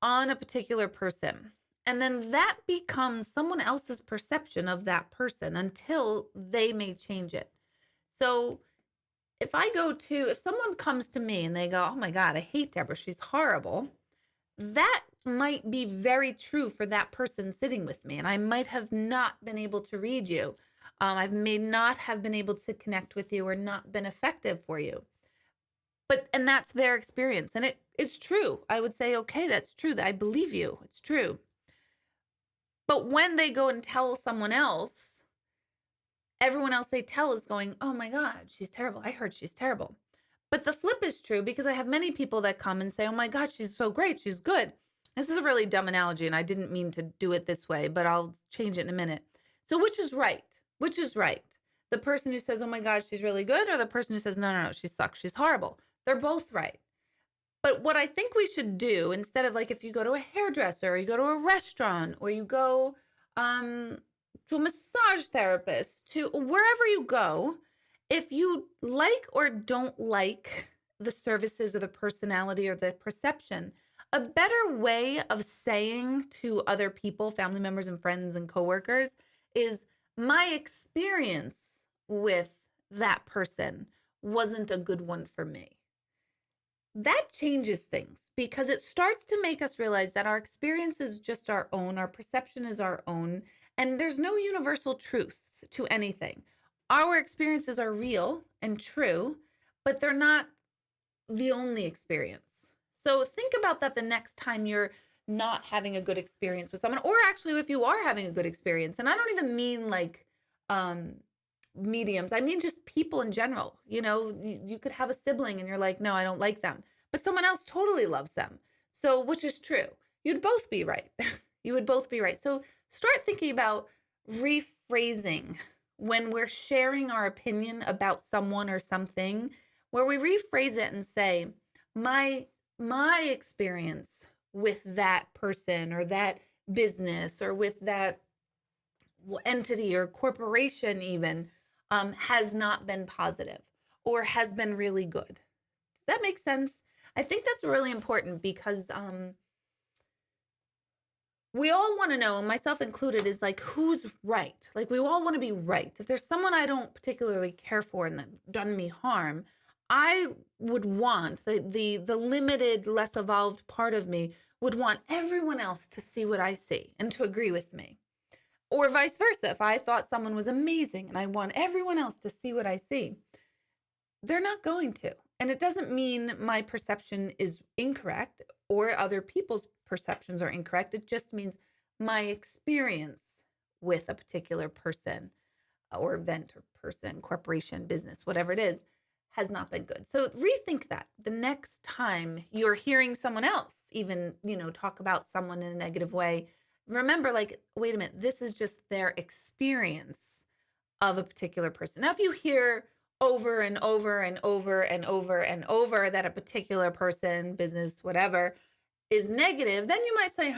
on a particular person. And then that becomes someone else's perception of that person until they may change it. So if someone comes to me and they go, oh my God, I hate Deborah, she's horrible, that might be very true for that person sitting with me. And I might have not been able to read you. I may not have been able to connect with you or not been effective for you. And that's their experience. And it is true. I would say, okay, that's true. I believe you. It's true. But when they go and tell someone else, everyone else they tell is going, oh my God, she's terrible. I heard she's terrible. But the flip is true because I have many people that come and say, oh my God, she's so great. She's good. This is a really dumb analogy and I didn't mean to do it this way, but I'll change it in a minute. So which is right? Which is right? The person who says, oh my God, she's really good, or the person who says, no, she sucks. She's horrible. They're both right. But what I think we should do, instead of like if you go to a hairdresser or you go to a restaurant or you go to a massage therapist, to wherever you go, if you like or don't like the services or the personality or the perception, a better way of saying to other people, family members and friends and coworkers, is my experience with that person wasn't a good one for me. That changes things because it starts to make us realize that our experience is just our own, our perception is our own, and there's no universal truths to anything. Our experiences are real and true, but they're not the only experience. So think about that the next time you're not having a good experience with someone, or actually if you are having a good experience. And I don't even mean like mediums. I mean just people in general. You know, you could have a sibling and you're like, no, I don't like them, but someone else totally loves them. So which is true? You'd both be right. You would both be right. So start thinking about rephrasing when we're sharing our opinion about someone or something, where we rephrase it and say, my experience with that person or that business or with that entity or corporation even has not been positive or has been really good. Does that make sense? I think that's really important because we all want to know, myself included, is like, who's right? Like, we all want to be right. If there's someone I don't particularly care for and that done me harm, I would want the limited, less evolved part of me would want everyone else to see what I see and to agree with me. Or vice versa. If I thought someone was amazing and I want everyone else to see what I see, they're not going to. And it doesn't mean my perception is incorrect or other people's perceptions are incorrect. It just means my experience with a particular person or event or person, corporation, business, whatever it is, has not been good. So rethink that the next time you're hearing someone else even, talk about someone in a negative way. Remember, like, wait a minute, this is just their experience of a particular person. Now, if you hear over and over and over and over and over that a particular person, business, whatever, is negative, then you might say,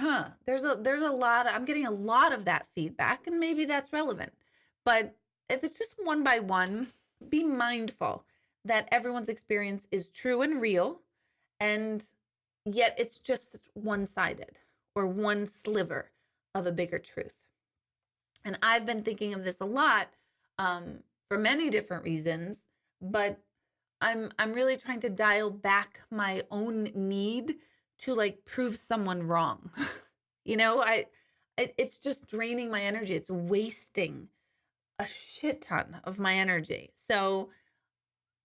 there's a lot, I'm getting a lot of that feedback, and maybe that's relevant. But if it's just one by one, be mindful that everyone's experience is true and real, and yet it's just one-sided or one sliver of a bigger truth. And I've been thinking of this a lot for many different reasons, but I'm really trying to dial back my own need to like prove someone wrong. It's just draining my energy. It's wasting a shit ton of my energy. So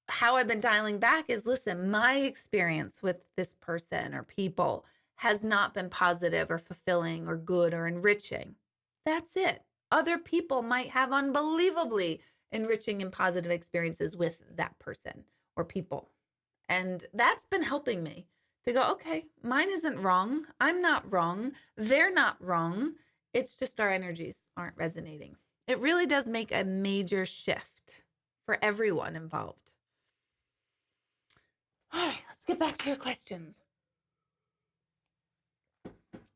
how I've been dialing back is, listen, my experience with this person or people has not been positive or fulfilling or good or enriching. That's it. Other people might have unbelievably enriching and positive experiences with that person or people. And that's been helping me to go, okay, mine isn't wrong. I'm not wrong. They're not wrong. It's just our energies aren't resonating. It really does make a major shift for everyone involved. All right, let's get back to your questions.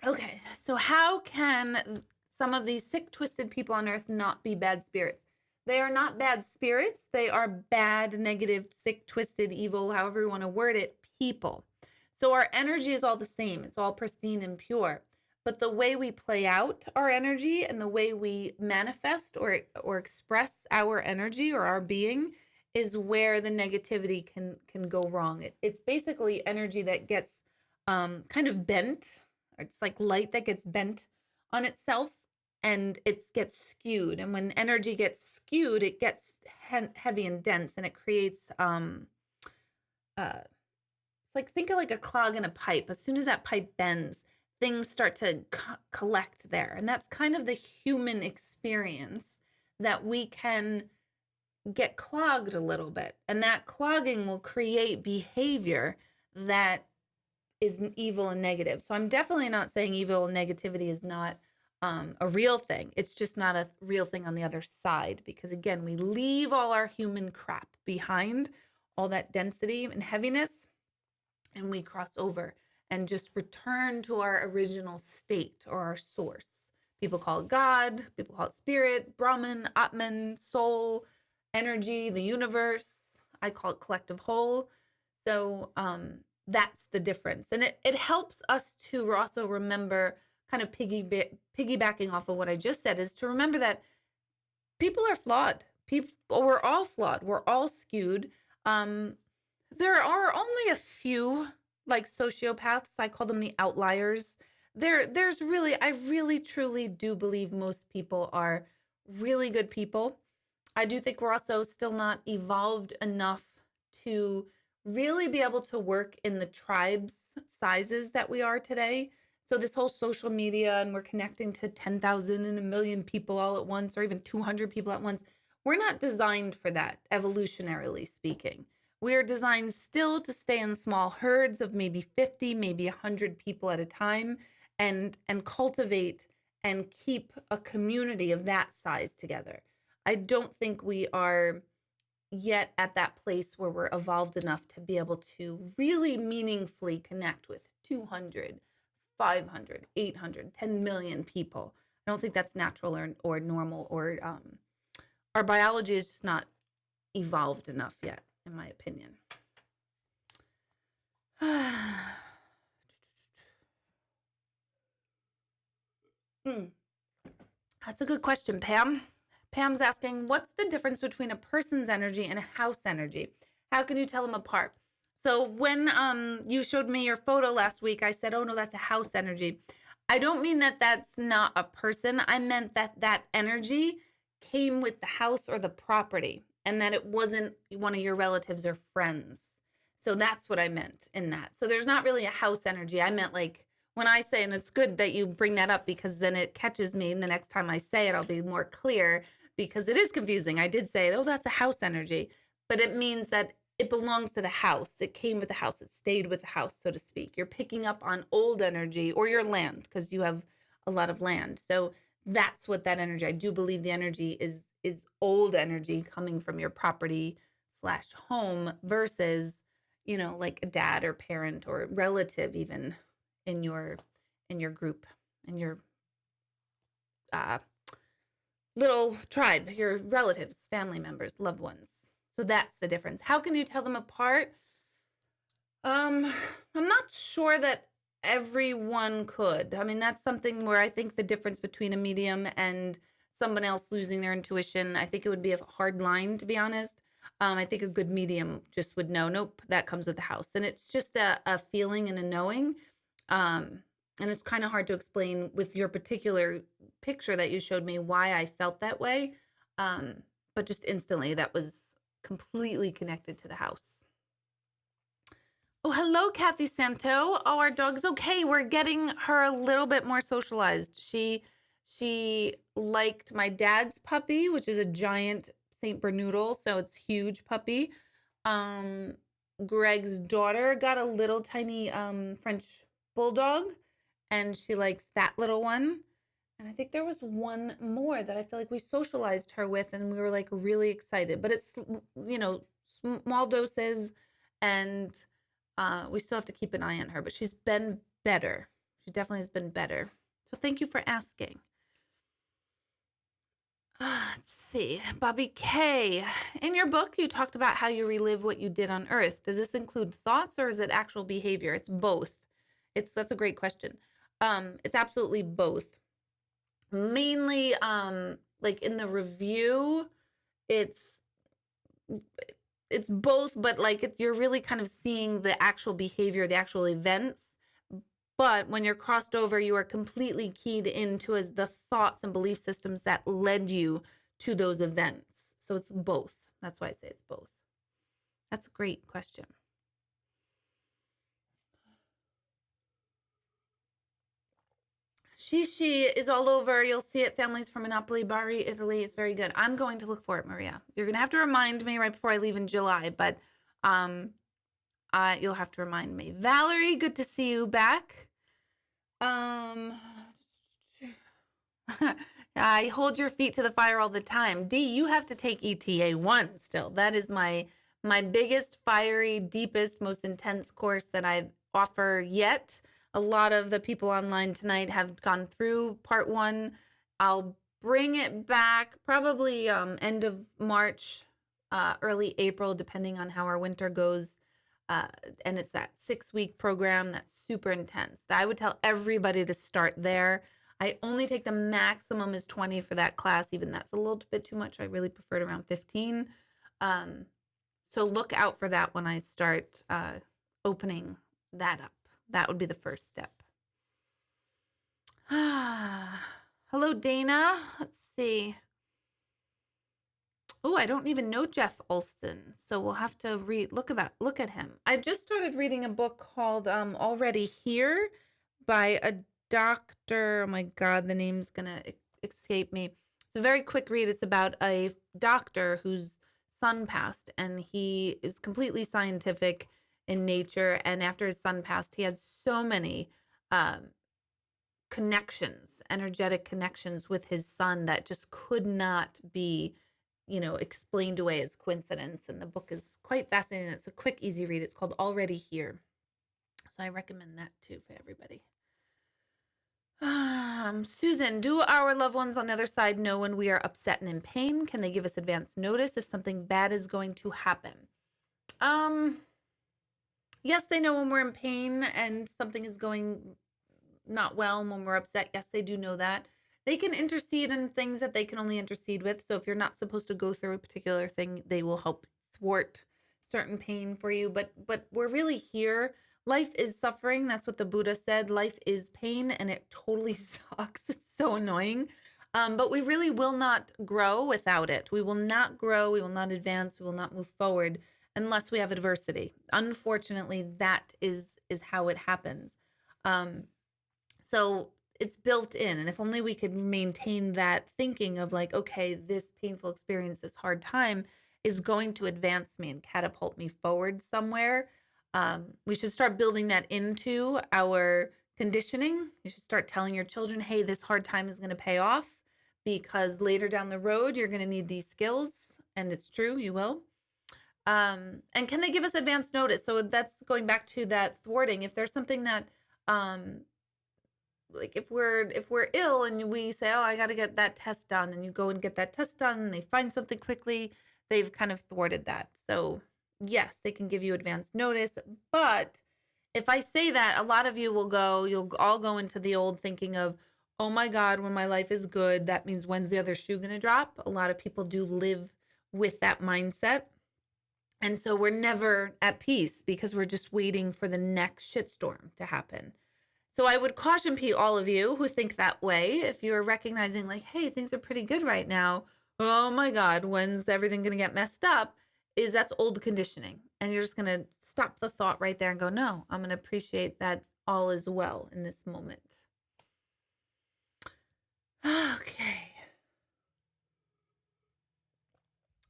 Okay, so how can some of these sick, twisted people on earth not be bad spirits? They are not bad spirits. They are bad, negative, sick, twisted, evil, however you want to word it, people. So our energy is all the same. It's all pristine and pure. But the way we play out our energy and the way we manifest or express our energy or our being is where the negativity can go wrong. It's basically energy that gets kind of bent. It's like light that gets bent on itself, and it gets skewed. And when energy gets skewed, it gets heavy and dense, and it creates like, think of like a clog in a pipe. As soon as that pipe bends, things start to collect there. And that's kind of the human experience, that we can get clogged a little bit. And that clogging will create behavior that is evil and negative. So I'm definitely not saying evil and negativity is not a real thing. It's just not a real thing on the other side, because again, we leave all our human crap behind, all that density and heaviness, and we cross over and just return to our original state or our source. People call it God, people call it spirit, Brahman, Atman, soul, energy, the universe. I call it collective whole. So that's the difference. And it helps us to also remember, kind of piggybacking off of what I just said, is to remember that people are flawed. We're all flawed. We're all skewed. There are only a few, like sociopaths. I call them the outliers. I really truly do believe most people are really good people. I do think we're also still not evolved enough to really be able to work in the tribes sizes that we are today. So this whole social media, and we're connecting to 10,000 and a million people all at once, or even 200 people at once. We're not designed for that, evolutionarily speaking. We are designed still to stay in small herds of maybe 50, maybe 100 people at a time, and cultivate and keep a community of that size together. I don't think we are yet at that place where we're evolved enough to be able to really meaningfully connect with 200, 500, 800, 10 million people. I don't think that's natural or normal, or our biology is just not evolved enough yet, in my opinion. That's a good question, Pam. Pam's asking, what's the difference between a person's energy and a house energy? How can you tell them apart? So when you showed me your photo last week, I said, oh no, that's a house energy. I don't mean that that's not a person. I meant that that energy came with the house or the property, and that it wasn't one of your relatives or friends. So that's what I meant in that. So there's not really a house energy. I meant, like, when I say, and it's good that you bring that up, because then it catches me, and the next time I say it, I'll be more clear, because it is confusing. I did say, oh, that's a house energy, but it means that it belongs to the house. It came with the house. It stayed with the house, so to speak. You're picking up on old energy, or your land, because you have a lot of land. So that's what that energy, I do believe the energy is old energy coming from your property / home versus, like a dad or parent or relative, even in your group, in your little tribe, your relatives, family members, loved ones. So that's the difference. How can you tell them apart? I'm not sure that everyone could. I mean, that's something where I think the difference between a medium and someone else losing their intuition, I think it would be a hard line, to be honest. I think a good medium just would know, nope, that comes with the house. And it's just a feeling and a knowing. And it's kind of hard to explain with your particular picture that you showed me why I felt that way. But just instantly, that was completely connected to the house. Oh, hello, Kathy Santo. Oh, our dog's okay. We're getting her a little bit more socialized. She liked my dad's puppy, which is a giant Saint Bernoodle, so it's huge puppy. Greg's daughter got a little tiny French bulldog, and she likes that little one. And I think there was one more that I feel like we socialized her with, and we were like really excited. But it's, small doses, and we still have to keep an eye on her. But she's been better. She definitely has been better. So thank you for asking. Let's see. Bobby K. In your book, you talked about how you relive what you did on Earth. Does this include thoughts or is it actual behavior? It's both. That's a great question. It's absolutely both. Mainly, like in the review, it's it's both, but like you're really kind of seeing the actual behavior, the actual events. But when you're crossed over, you are completely keyed into as the thoughts and belief systems that led you to those events. So it's both. That's why I say it's both. That's a great question. Shishi is all over. You'll see it. Families from Napoli, Bari, Italy. It's very good. I'm going to look for it, Maria. You're going to have to remind me right before I leave in July, but you'll have to remind me. Valerie, good to see you back. I hold your feet to the fire all the time. D, you have to take ETA 1 still. That is my biggest, fiery, deepest, most intense course that I've offer yet. A lot of the people online tonight have gone through part 1. I'll bring it back probably end of March, early April, depending on how our winter goes. And it's that 6-week program that's super intense. I would tell everybody to start there. I only take the maximum is 20 for that class. Even that's a little bit too much. I really preferred around 15. So look out for that when I start opening that up. That would be the first step. Hello, Dana. Let's see. Oh, I don't even know Jeff Olson, so we'll have to look at him. I just started reading a book called Already Here by a doctor. Oh my God, the name's gonna escape me. It's a very quick read. It's about a doctor whose son passed, and he is completely scientific in nature. And after his son passed, he had so many connections, energetic connections with his son that just could not be explained away as coincidence. And the book is quite fascinating. It's a quick, easy read. It's called Already Here. So I recommend that too for everybody. Susan, do our loved ones on the other side know when we are upset and in pain? Can they give us advance notice if something bad is going to happen? Yes, they know when we're in pain and something is going not well, and when we're upset. Yes, they do know that. They can intercede in things that they can only intercede with. So if you're not supposed to go through a particular thing, they will help thwart certain pain for you. But we're really here. Life is suffering. That's what the Buddha said. Life is pain, and it totally sucks. It's so annoying. But we really will not grow without it. We will not grow. We will not advance. We will not move forward unless we have adversity. Unfortunately, that is how it happens. So it's built in. And if only we could maintain that thinking of like, okay, this painful experience, this hard time is going to advance me and catapult me forward somewhere. We should start building that into our conditioning. You should start telling your children, hey, this hard time is going to pay off because later down the road, you're going to need these skills. And it's true, you will. And can they give us advance notice? So that's going back to that thwarting. If there's something that, like if we're ill and we say, oh, I got to get that test done, and you go and get that test done and they find something quickly, they've kind of thwarted that. So yes, they can give you advance notice. But if I say that, a lot of you you'll all go into the old thinking of, oh my God, when my life is good, that means when's the other shoe going to drop? A lot of people do live with that mindset. And so we're never at peace because we're just waiting for the next shitstorm to happen. So I would caution all of you who think that way. If you're recognizing like, hey, things are pretty good right now. Oh my God, when's everything going to get messed up? That's old conditioning. And you're just going to stop the thought right there and go, no, I'm going to appreciate that all is well in this moment. Okay.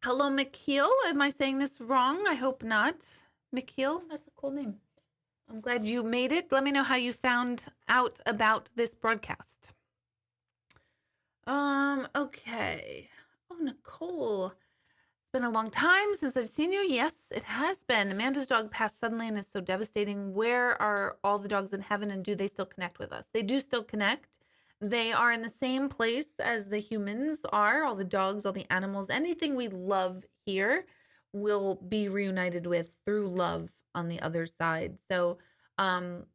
Hello, McKeel. Am I saying this wrong? I hope not. McKeel, that's a cool name. I'm glad you made it. Let me know how you found out about this broadcast. Okay. Oh, Nicole. It's been a long time since I've seen you. Yes, it has been. Amanda's dog passed suddenly and is so devastating. Where are all the dogs in heaven, and do they still connect with us? They do still connect. They are in the same place as the humans are, all the dogs, all the animals, anything we love here will be reunited with through love on the other side. So, um,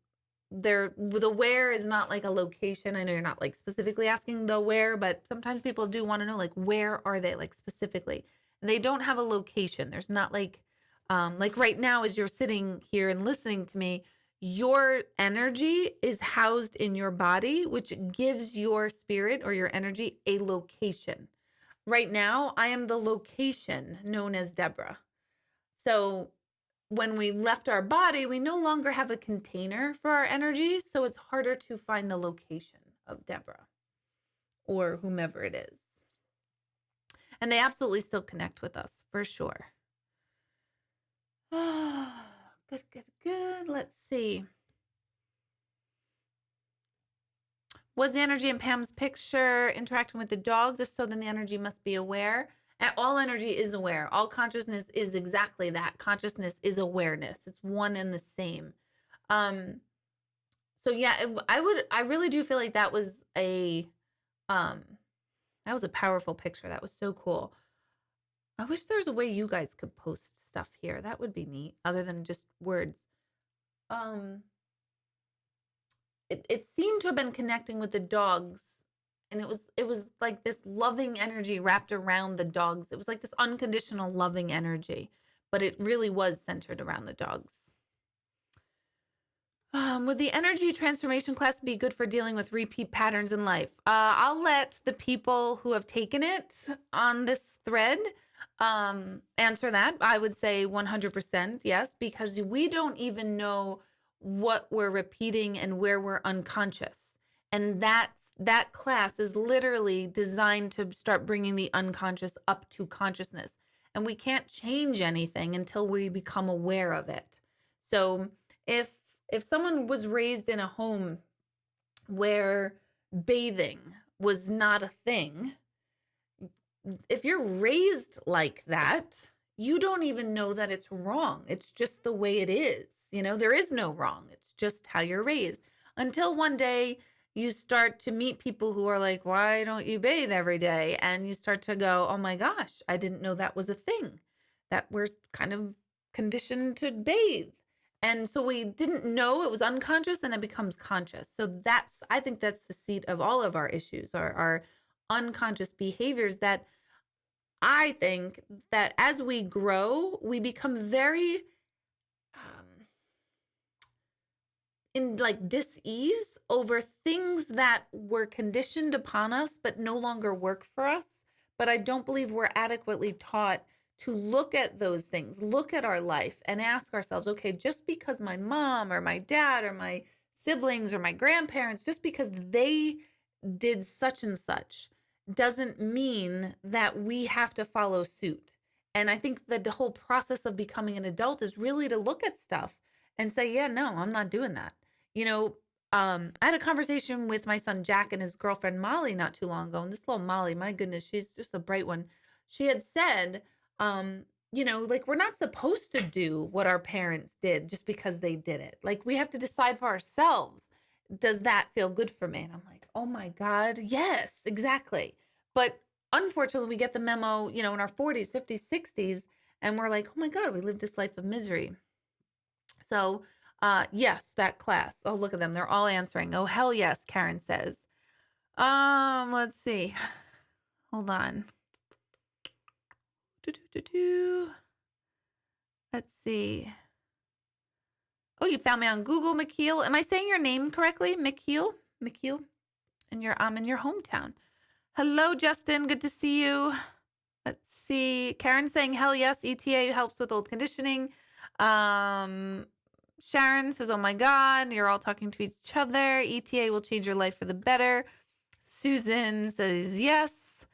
the where is not like a location. I know you're not like specifically asking the where, but sometimes people do want to know like where are they like specifically. And they don't have a location. There's not like right now as you're sitting here and listening to me, your energy is housed in your body, which gives your spirit or your energy a location. Right now, I am the location known as Deborah. So when we left our body, we no longer have a container for our energy. So it's harder to find the location of Deborah or whomever it is. And they absolutely still connect with us for sure. Good, good, good. Let's see. Was the energy in Pam's picture interacting with the dogs? If so, then the energy must be aware. And all energy is aware. All consciousness is exactly that. Consciousness is awareness. It's one and the same. So yeah, I really do feel like that was a powerful picture. That was so cool. I wish there's a way you guys could post stuff here. That would be neat, other than just words. It seemed to have been connecting with the dogs, and it was like this loving energy wrapped around the dogs. It was like this unconditional loving energy, but it really was centered around the dogs. Would the energy transformation class be good for dealing with repeat patterns in life? I'll let the people who have taken it on this thread answer that. I would say 100% yes, because we don't even know what we're repeating and where we're unconscious. And that class is literally designed to start bringing the unconscious up to consciousness. And we can't change anything until we become aware of it. So if someone was raised in a home where bathing was not a thing, if you're raised like that, you don't even know that it's wrong. It's just the way it is. There is no wrong. It's just how you're raised. Until one day you start to meet people who are like, why don't you bathe every day? And you start to go, oh my gosh, I didn't know that was a thing, that we're kind of conditioned to bathe. And so we didn't know it was unconscious, and it becomes conscious. So I think that's the seat of all of our issues, our unconscious behaviors, that I think that as we grow, we become very in like dis-ease over things that were conditioned upon us but no longer work for us. But I don't believe we're adequately taught to look at those things, look at our life and ask ourselves, okay, just because my mom or my dad or my siblings or my grandparents, just because they did such and such, doesn't mean that we have to follow suit. And I think that the whole process of becoming an adult is really to look at stuff and say, yeah, no, I'm not doing that. I had a conversation with my son Jack and his girlfriend Molly not too long ago. And this little Molly, my goodness, she's just a bright one. She had said, like we're not supposed to do what our parents did just because they did it. Like we have to decide for ourselves. Does that feel good for me? And I'm like, oh my God, yes, exactly. But unfortunately, we get the memo, in our 40s, 50s, 60s, and we're like, oh my God, we live this life of misery. So, yes, that class. Oh, look at them. They're all answering. Oh, hell yes, Karen says. Let's see. Hold on. Let's see. Oh, you found me on Google, McKeel. Am I saying your name correctly? McKeel? McKeel? And I'm in your hometown. Hello, Justin. Good to see you. Let's see. Karen saying, hell yes, ETA helps with old conditioning. Sharon says, oh my God, you're all talking to each other. ETA will change your life for the better. Susan says, yes.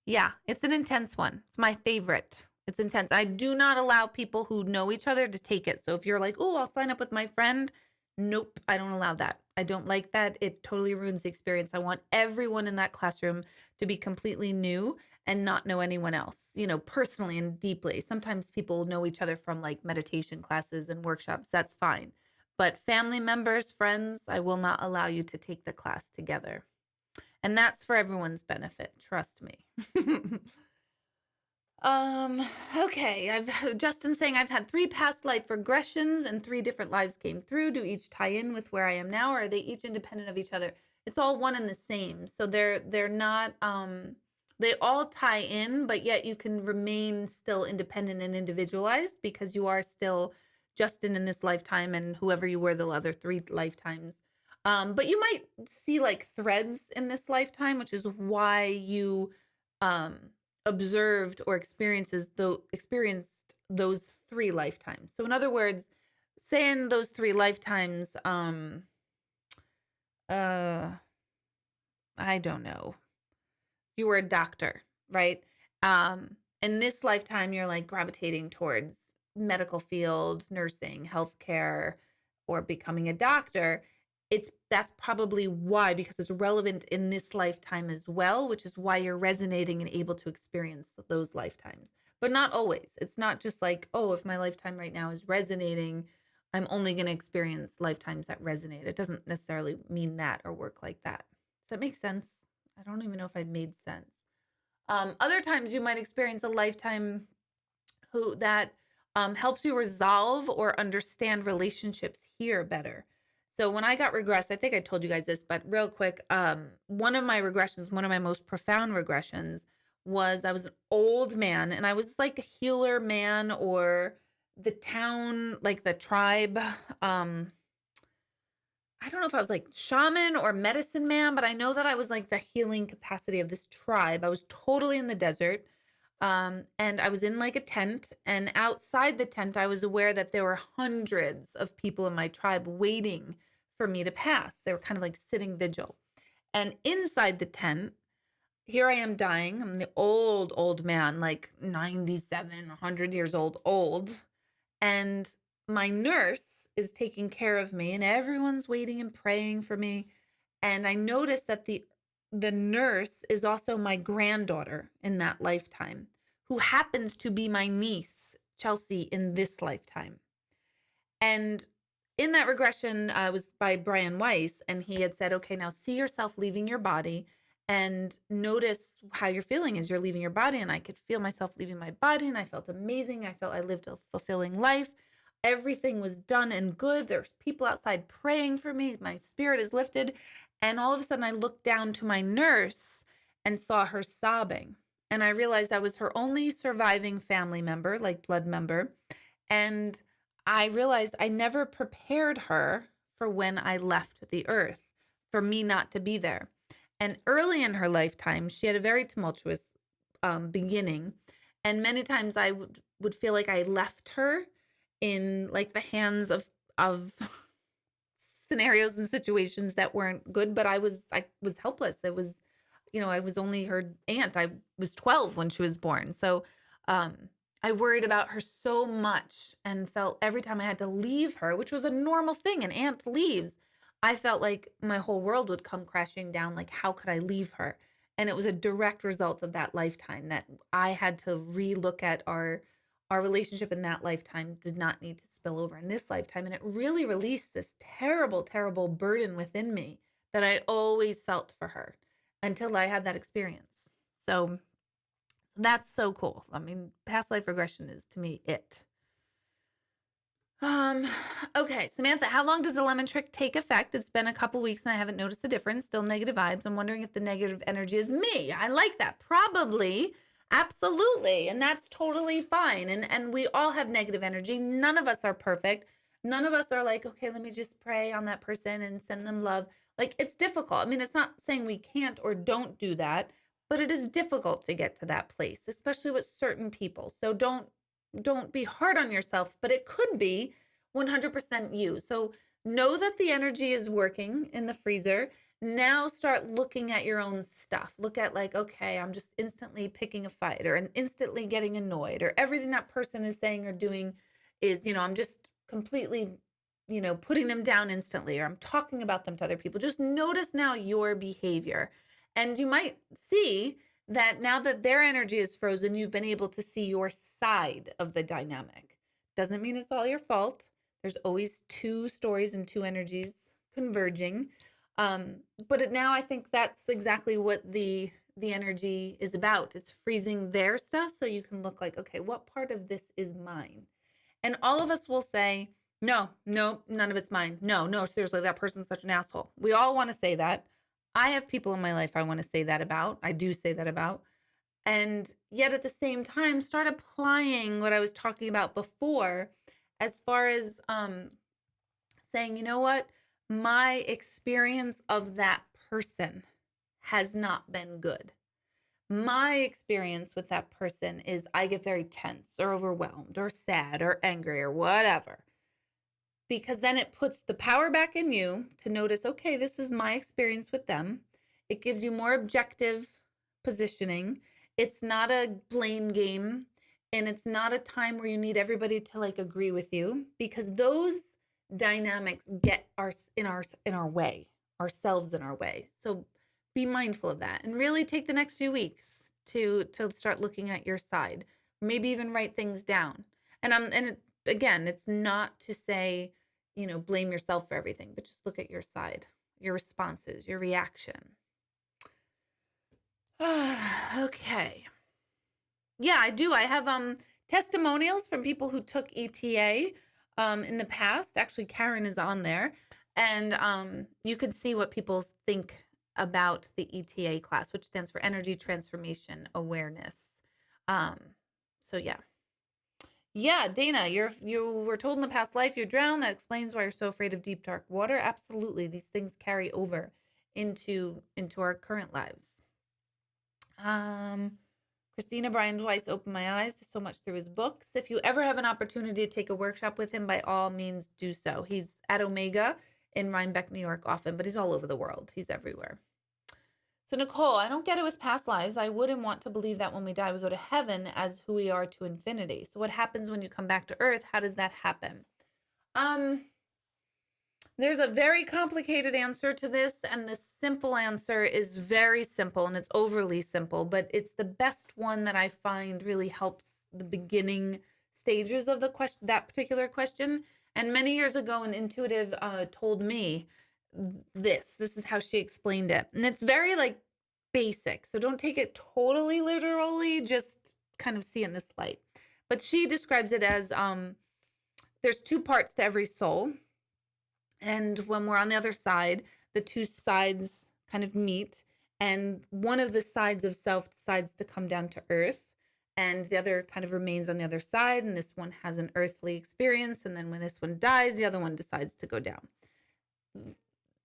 Yeah, it's an intense one. It's my favorite. It's intense. I do not allow people who know each other to take it. So if you're like, oh, I'll sign up with my friend. Nope, I don't allow that. I don't like that. It totally ruins the experience. I want everyone in that classroom to be completely new and not know anyone else, personally and deeply. Sometimes people know each other from like meditation classes and workshops. That's fine. But family members, friends, I will not allow you to take the class together. And that's for everyone's benefit. Trust me. Okay. Justin saying I've had 3 past life regressions and 3 different lives came through. Do each tie in with where I am now, or are they each independent of each other? It's all one and the same. So they're not they all tie in, but yet you can remain still independent and individualized because you are still Justin in this lifetime and whoever you were the other 3 lifetimes. But you might see like threads in this lifetime, which is why you um observed or experienced those 3 lifetimes. So in other words, say in those 3 lifetimes, uh, I don't know, you were a doctor, right? In this lifetime, you're like gravitating towards medical field, nursing, healthcare, or becoming a doctor. That's probably why, because it's relevant in this lifetime as well, which is why you're resonating and able to experience those lifetimes. But not always. It's not just like, oh, if my lifetime right now is resonating, I'm only going to experience lifetimes that resonate. It doesn't necessarily mean that or work like that. Does that make sense? I don't even know if I made sense. Other times you might experience a lifetime that helps you resolve or understand relationships here better. So when I got regressed, I think I told you guys this, but real quick, one of my regressions, one of my most profound regressions was I was an old man and I was like a healer man or the town, like the tribe. I don't know if I was like shaman or medicine man, but I know that I was like the healing capacity of this tribe. I was totally in the desert. And I was in like a tent, and outside the tent, I was aware that there were hundreds of people in my tribe waiting for me to pass. They were kind of like sitting vigil. And inside the tent, here I am dying. I'm the old man, like 97, 100 years old. And my nurse is taking care of me, and everyone's waiting and praying for me. And I noticed that the nurse is also my granddaughter in that lifetime, who happens to be my niece, Chelsea, in this lifetime. And in that regression was by Brian Weiss, and he had said, okay, now see yourself leaving your body and notice how you're feeling as you're leaving your body. And I could feel myself leaving my body, and I felt amazing. I felt I lived a fulfilling life. Everything was done and good. There's people outside praying for me. My spirit is lifted. And all of a sudden I looked down to my nurse and saw her sobbing. And I realized I was her only surviving family member, like blood member. And I realized I never prepared her for when I left the earth, for me not to be there. And early in her lifetime, she had a very tumultuous beginning. And many times I would feel like I left her in like the hands of scenarios and situations that weren't good, but I was helpless. It was, I was only her aunt. I was 12 when she was born. So I worried about her so much and felt every time I had to leave her, which was a normal thing, an aunt leaves, I felt like my whole world would come crashing down. Like, how could I leave her? And it was a direct result of that lifetime that I had to relook at our relationship in that lifetime did not need to spill over in this lifetime. And it really released this terrible, terrible burden within me that I always felt for her until I had that experience. So that's so cool. I mean, past life regression is to me it. Okay, Samantha, how long does the lemon trick take effect? It's been a couple weeks and I haven't noticed the difference. Still negative vibes. I'm wondering if the negative energy is me. I like that. Probably. Absolutely. And that's totally fine. And we all have negative energy. None of us are perfect. None of us are like, okay, let me just pray on that person and send them love. Like, it's difficult. I mean, it's not saying we can't or don't do that, but it is difficult to get to that place, especially with certain people. So don't be hard on yourself, but it could be 100% you. So know that the energy is working in the freezer. Now start looking at your own stuff. Look at like, okay, I'm just instantly picking a fight or instantly getting annoyed, or everything that person is saying or doing is, I'm just completely, putting them down instantly, or I'm talking about them to other people. Just notice now your behavior. And you might see that now that their energy is frozen, you've been able to see your side of the dynamic. Doesn't mean it's all your fault. There's always 2 stories and 2 energies converging. Now I think that's exactly what the energy is about. It's freezing their stuff so you can look like, okay, what part of this is mine? And all of us will say, no, no, none of it's mine. No, no, seriously, that person's such an asshole. We all want to say that. I have people in my life I want to say that about. I do say that about. And yet at the same time, start applying what I was talking about before as far as saying, you know what? My experience of that person has not been good. My experience with that person is I get very tense or overwhelmed or sad or angry or whatever. Because then it puts the power back in you to notice, okay, this is my experience with them. It gives you more objective positioning. It's not a blame game, and it's not a time where you need everybody to like agree with you, because those dynamics get in our way, ourselves in our way. So be mindful of that and really take the next few weeks to start looking at your side. Maybe even write things down. Again, it's not to say, blame yourself for everything, but just look at your side, your responses, your reaction. Okay. Yeah, I do. I have testimonials from people who took ETA in the past. Actually, Karen is on there, and you could see what people think about the ETA class, which stands for Energy Transformation Awareness. So yeah. Yeah, Dana, you were told in the past life you drowned. That explains why you're so afraid of deep, dark water. Absolutely. These things carry over into our current lives. Christina, Brian Weiss opened my eyes so much through his books. If you ever have an opportunity to take a workshop with him, by all means do so. He's at Omega in Rhinebeck, New York often, but he's all over the world. He's everywhere. So Nicole, I don't get it with past lives. I wouldn't want to believe that when we die, we go to heaven as who we are to infinity. So what happens when you come back to earth? How does that happen? There's a very complicated answer to this, and the simple answer is very simple, and it's overly simple, but it's the best one that I find really helps the beginning stages of the question, that particular question. And many years ago, an intuitive told me this is how she explained it, and it's very like basic, so don't take it totally literally, just kind of see in this light. But she describes it as there's two parts to every soul, and when we're on the other side, the two sides kind of meet, and one of the sides of self decides to come down to earth, and the other kind of remains on the other side, and this one has an earthly experience, and then when this one dies, the other one decides to go down.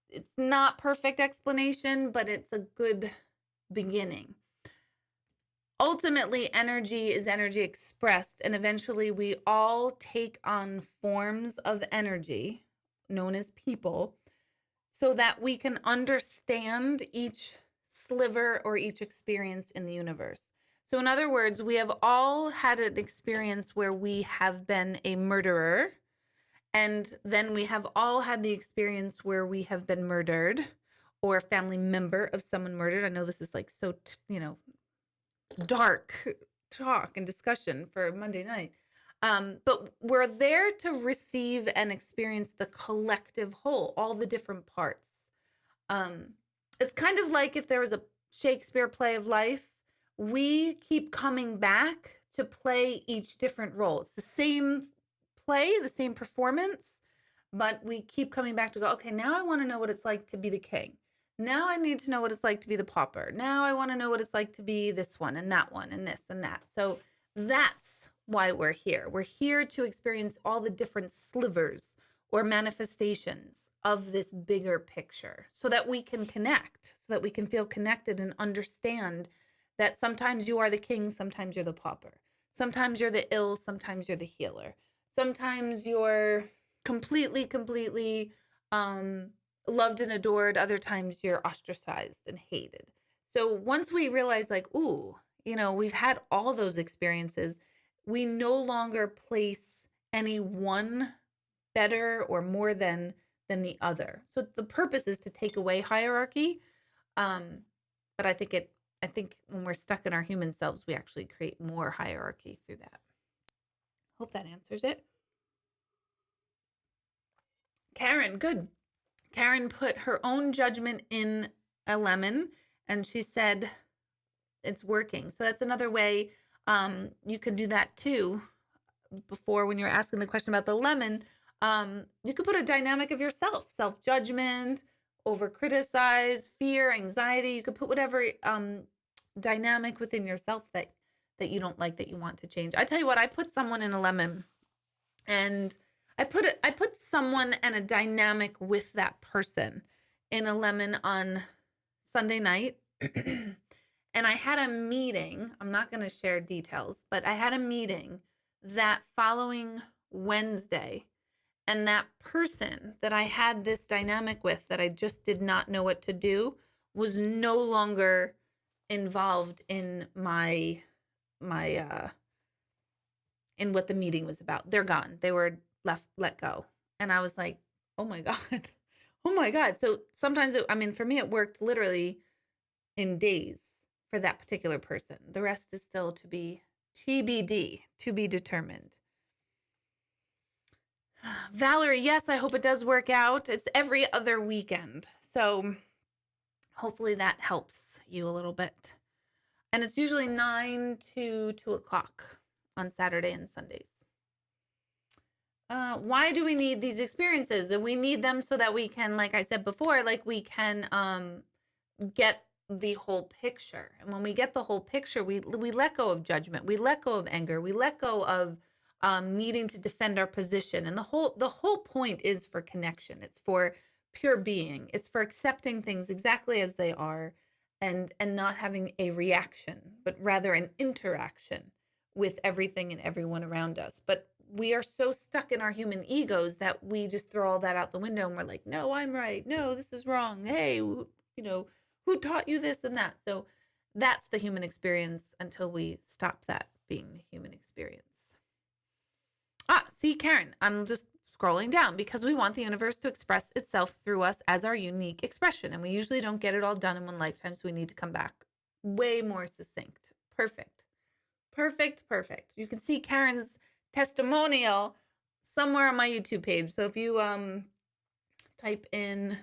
It's not perfect explanation, but it's a good beginning. Ultimately, energy is energy expressed, and eventually we all take on forms of energy known as people, so that we can understand each sliver or each experience in the universe. So in other words, we have all had an experience where we have been a murderer, and then we have all had the experience where we have been murdered, or a family member of someone murdered. I know this is like so, dark talk and discussion for Monday night. But we're there to receive and experience the collective whole, all the different parts. It's kind of like if there was a Shakespeare play of life, we keep coming back to play each different role. It's the same play, the same performance, but we keep coming back to go, okay, now I want to know what it's like to be the king. Now I need to know what it's like to be the pauper. Now I want to know what it's like to be this one and that one and this and that. So that's why we're here. We're here to experience all the different slivers or manifestations of this bigger picture so that we can connect, so that we can feel connected and understand that sometimes you are the king, sometimes you're the pauper. Sometimes you're the ill, sometimes you're the healer. Sometimes you're completely loved and adored. Other times you're ostracized and hated. So once we realize like, ooh, we've had all those experiences, we no longer place any one better or more than the other. So the purpose is to take away hierarchy. But I think when we're stuck in our human selves, we actually create more hierarchy through that. Hope that answers it. Karen, good. Karen put her own judgment in a lemon, and she said it's working. So that's another way you can do that too. Before, when you're asking the question about the lemon, you could put a dynamic of yourself, self-judgment, over criticize, fear, anxiety. You could put whatever dynamic within yourself that you don't like, that you want to change. I tell you what, I put someone in a lemon, and I put someone and a dynamic with that person in a lemon on Sunday night. And I had a meeting. I'm not going to share details, but I had a meeting that following Wednesday. And that person that I had this dynamic with, that I just did not know what to do, was no longer involved in my in what the meeting was about. They're gone. They were let go. And I was like, oh my God. Oh my God. So sometimes for me, it worked literally in days for that particular person. The rest is still to be TBD, to be determined. Valerie, yes, I hope it does work out. It's every other weekend. So hopefully that helps you a little bit. And it's usually 9 to 2 o'clock on Saturday and Sundays. Why do we need these experiences? We need them so that we can, like I said before, we can get the whole picture. And when we get the whole picture, we let go of judgment. We let go of anger. We let go of needing to defend our position. And the whole point is for connection. It's for pure being. It's for accepting things exactly as they are, and not having a reaction, but rather an interaction with everything and everyone around us. But we are so stuck in our human egos that we just throw all that out the window, and we're like, no, I'm right. No, this is wrong. Hey, who taught you this and that? So that's the human experience until we stop that being the human experience. See, Karen, I'm just scrolling down because we want the universe to express itself through us as our unique expression. And we usually don't get it all done in one lifetime. So we need to come back way more succinct. Perfect. Perfect. Perfect. You can see Karen's testimonial somewhere on my YouTube page. So if you type in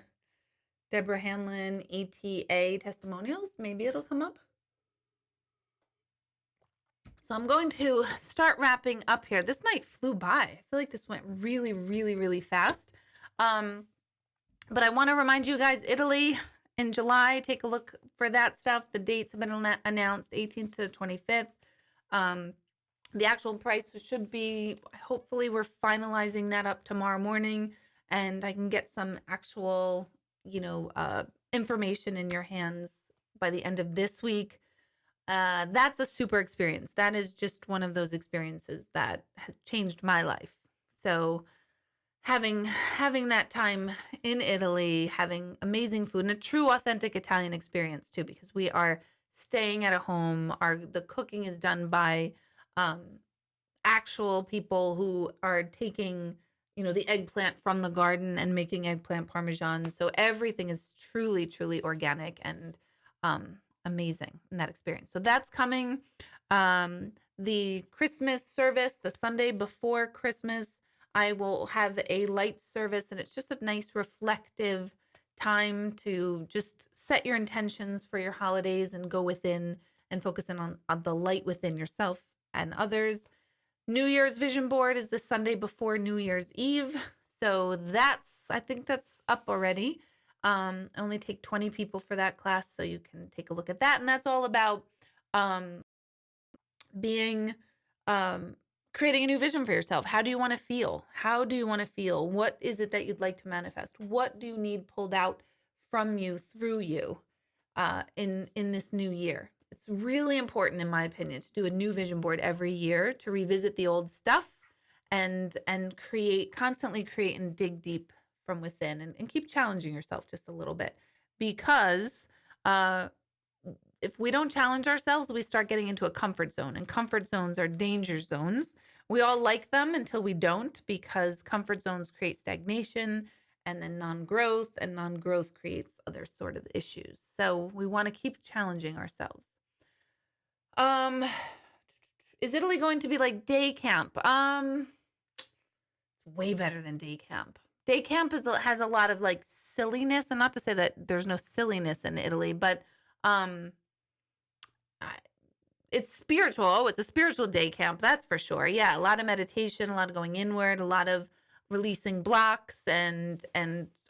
Deborah Hanlon ETA testimonials, maybe it'll come up. So I'm going to start wrapping up here. This night flew by. I feel like this went really, really, really fast. But I want to remind you guys, Italy in July, take a look for that stuff. The dates have been announced, 18th to the 25th. The actual price should be, hopefully we're finalizing that up tomorrow morning, and I can get some actual, information in your hands by the end of this week. That's a super experience. That is just one of those experiences that has changed my life. So having that time in Italy, having amazing food, and a true authentic Italian experience too, because we are staying at a home. The cooking is done by actual people who are taking, the eggplant from the garden and making eggplant parmesan. So everything is truly, truly organic and amazing in that experience. So that's coming. The Christmas service, the Sunday before Christmas, I will have a light service, and it's just a nice reflective time to just set your intentions for your holidays and go within and focus in on the light within yourself and others. New Year's vision board is the Sunday before New Year's Eve. So I think that's up already. I only take 20 people for that class, so you can take a look at that. And that's all about creating a new vision for yourself. How do you want to feel? How do you want to feel? What is it that you'd like to manifest? What do you need pulled out from you, through you, in this new year? It's really important, in my opinion, to do a new vision board every year, to revisit the old stuff and constantly create and dig deep from within, and keep challenging yourself just a little bit, because if we don't challenge ourselves, we start getting into a comfort zone, and comfort zones are danger zones. We all like them until we don't, because comfort zones create stagnation and then non-growth, and non-growth creates other sort of issues. So we want to keep challenging ourselves. Is Italy going to be like day camp? It's way better than day camp. Day camp has a lot of silliness, and not to say that there's no silliness in Italy, but um, I- it's spiritual. Oh, it's a spiritual day camp, that's for sure. Yeah, a lot of meditation, a lot of going inward, a lot of releasing blocks and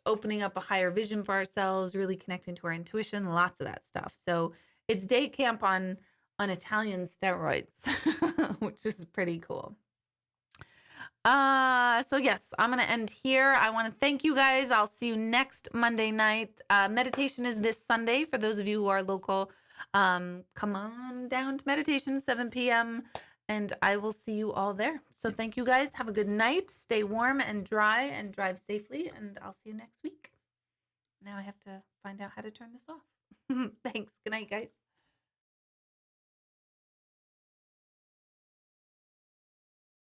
opening up a higher vision for ourselves, really connecting to our intuition, lots of that stuff. So it's day camp on Italian steroids, which is pretty cool. So yes, I'm going to end here. I want to thank you guys. I'll see you next Monday night. Meditation is this Sunday for those of you who are local. Come on down to meditation, 7 p.m. and I will see you all there. So thank you guys. Have a good night. Stay warm and dry and drive safely. And I'll see you next week. Now I have to find out how to turn this off. Thanks. Good night, guys.